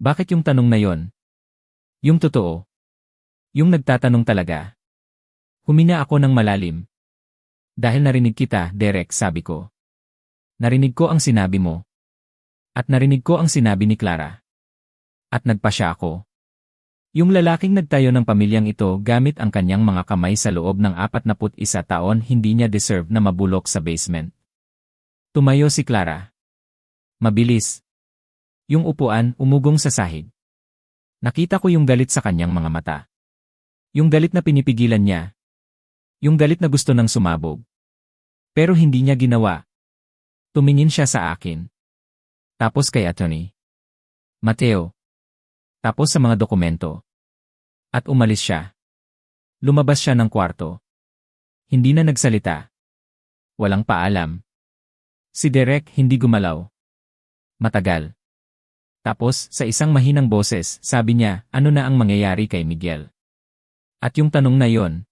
S1: Bakit yung tanong na yon? Yung totoo. Yung nagtatanong talaga. Humina ako ng malalim. Dahil narinig kita, Derek, sabi ko. Narinig ko ang sinabi mo. At narinig ko ang sinabi ni Clara. At nagpasya ako. Yung lalaking nagtayo ng pamilyang ito gamit ang kanyang mga kamay sa loob ng 41 taon hindi niya deserve na mabulok sa basement. Tumayo si Clara. Mabilis. Yung upuan umugong sa sahig. Nakita ko yung galit sa kanyang mga mata. Yung galit na pinipigilan niya. Yung galit na gusto nang sumabog. Pero hindi niya ginawa. Tumingin siya sa akin. Tapos kay Atty. Mateo. Tapos sa mga dokumento. At umalis siya. Lumabas siya ng kwarto. Hindi na nagsalita. Walang paalam. Si Derek hindi gumalaw. Matagal. Tapos, sa isang mahinang boses, sabi niya, ano na ang mangyayari kay Miguel? At yung tanong na yon.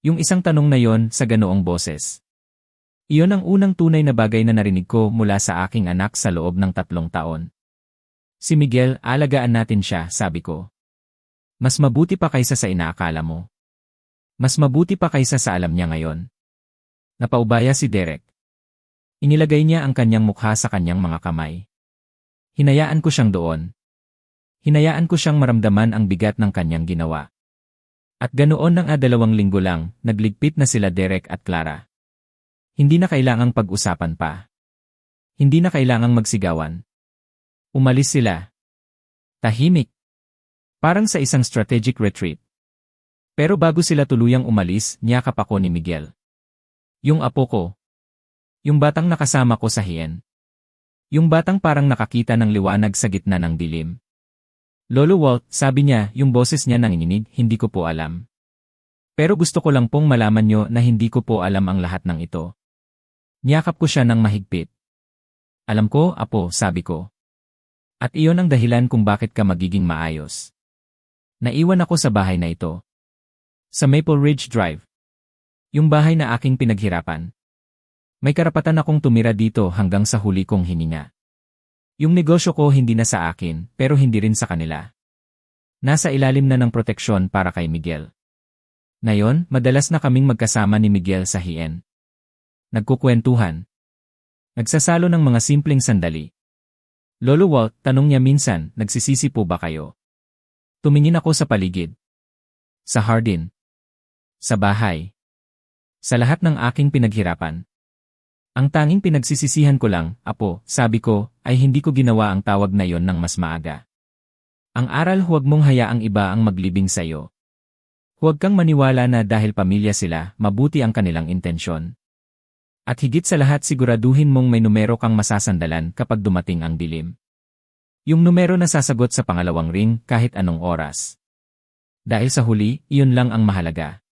S1: Yung isang tanong na yon sa ganoong boses. Iyon ang unang tunay na bagay na narinig ko mula sa aking anak sa loob ng 3 taon. Si Miguel, alagaan natin siya, sabi ko. Mas mabuti pa kaysa sa inaakala mo. Mas mabuti pa kaysa sa alam niya ngayon. Napaubaya si Derek. Inilagay niya ang kanyang mukha sa kanyang mga kamay. Hinayaan ko siyang doon. Hinayaan ko siyang maramdaman ang bigat ng kanyang ginawa. At ganoon ng 2 linggo lang, nagligpit na sila Derek at Clara. Hindi na kailangang pag-usapan pa. Hindi na kailangang magsigawan. Umalis sila. Tahimik. Parang sa isang strategic retreat. Pero bago sila tuluyang umalis, niyakap ako ni Miguel. Yung apo ko. Yung batang nakasama ko sa hien. Yung batang parang nakakita ng liwanag sa gitna ng dilim. Lolo Walt, sabi niya, yung boses niya nanginginig, hindi ko po alam. Pero gusto ko lang pong malaman nyo na hindi ko po alam ang lahat ng ito. Niyakap ko siya ng mahigpit. Alam ko, apo, sabi ko. At iyon ang dahilan kung bakit ka magiging maayos. Naiwan ako sa bahay na ito. Sa Maple Ridge Drive. Yung bahay na aking pinaghirapan. May karapatan akong tumira dito hanggang sa huli kong hininga. Yung negosyo ko hindi na sa akin, pero hindi rin sa kanila. Nasa ilalim na ng proteksyon para kay Miguel. Ngayon, madalas na kaming magkasama ni Miguel sa hien. Nagkukwentuhan. Nagsasalo ng mga simpleng sandali. Lolo Walt, tanong niya minsan, nagsisisi po ba kayo? Tumingin ako sa paligid. Sa hardin. Sa bahay. Sa lahat ng aking pinaghirapan. Ang tanging pinagsisisihan ko lang, apo, sabi ko, ay hindi ko ginawa ang tawag na yon ng mas maaga. Ang aral, huwag mong hayaang iba ang maglibing sa iyo. Huwag kang maniwala na dahil pamilya sila, mabuti ang kanilang intensyon. At higit sa lahat siguraduhin mong may numero kang masasandalan kapag dumating ang dilim. Yung numero na sasagot sa pangalawang ring kahit anong oras. Dahil sa huli, iyon lang ang mahalaga.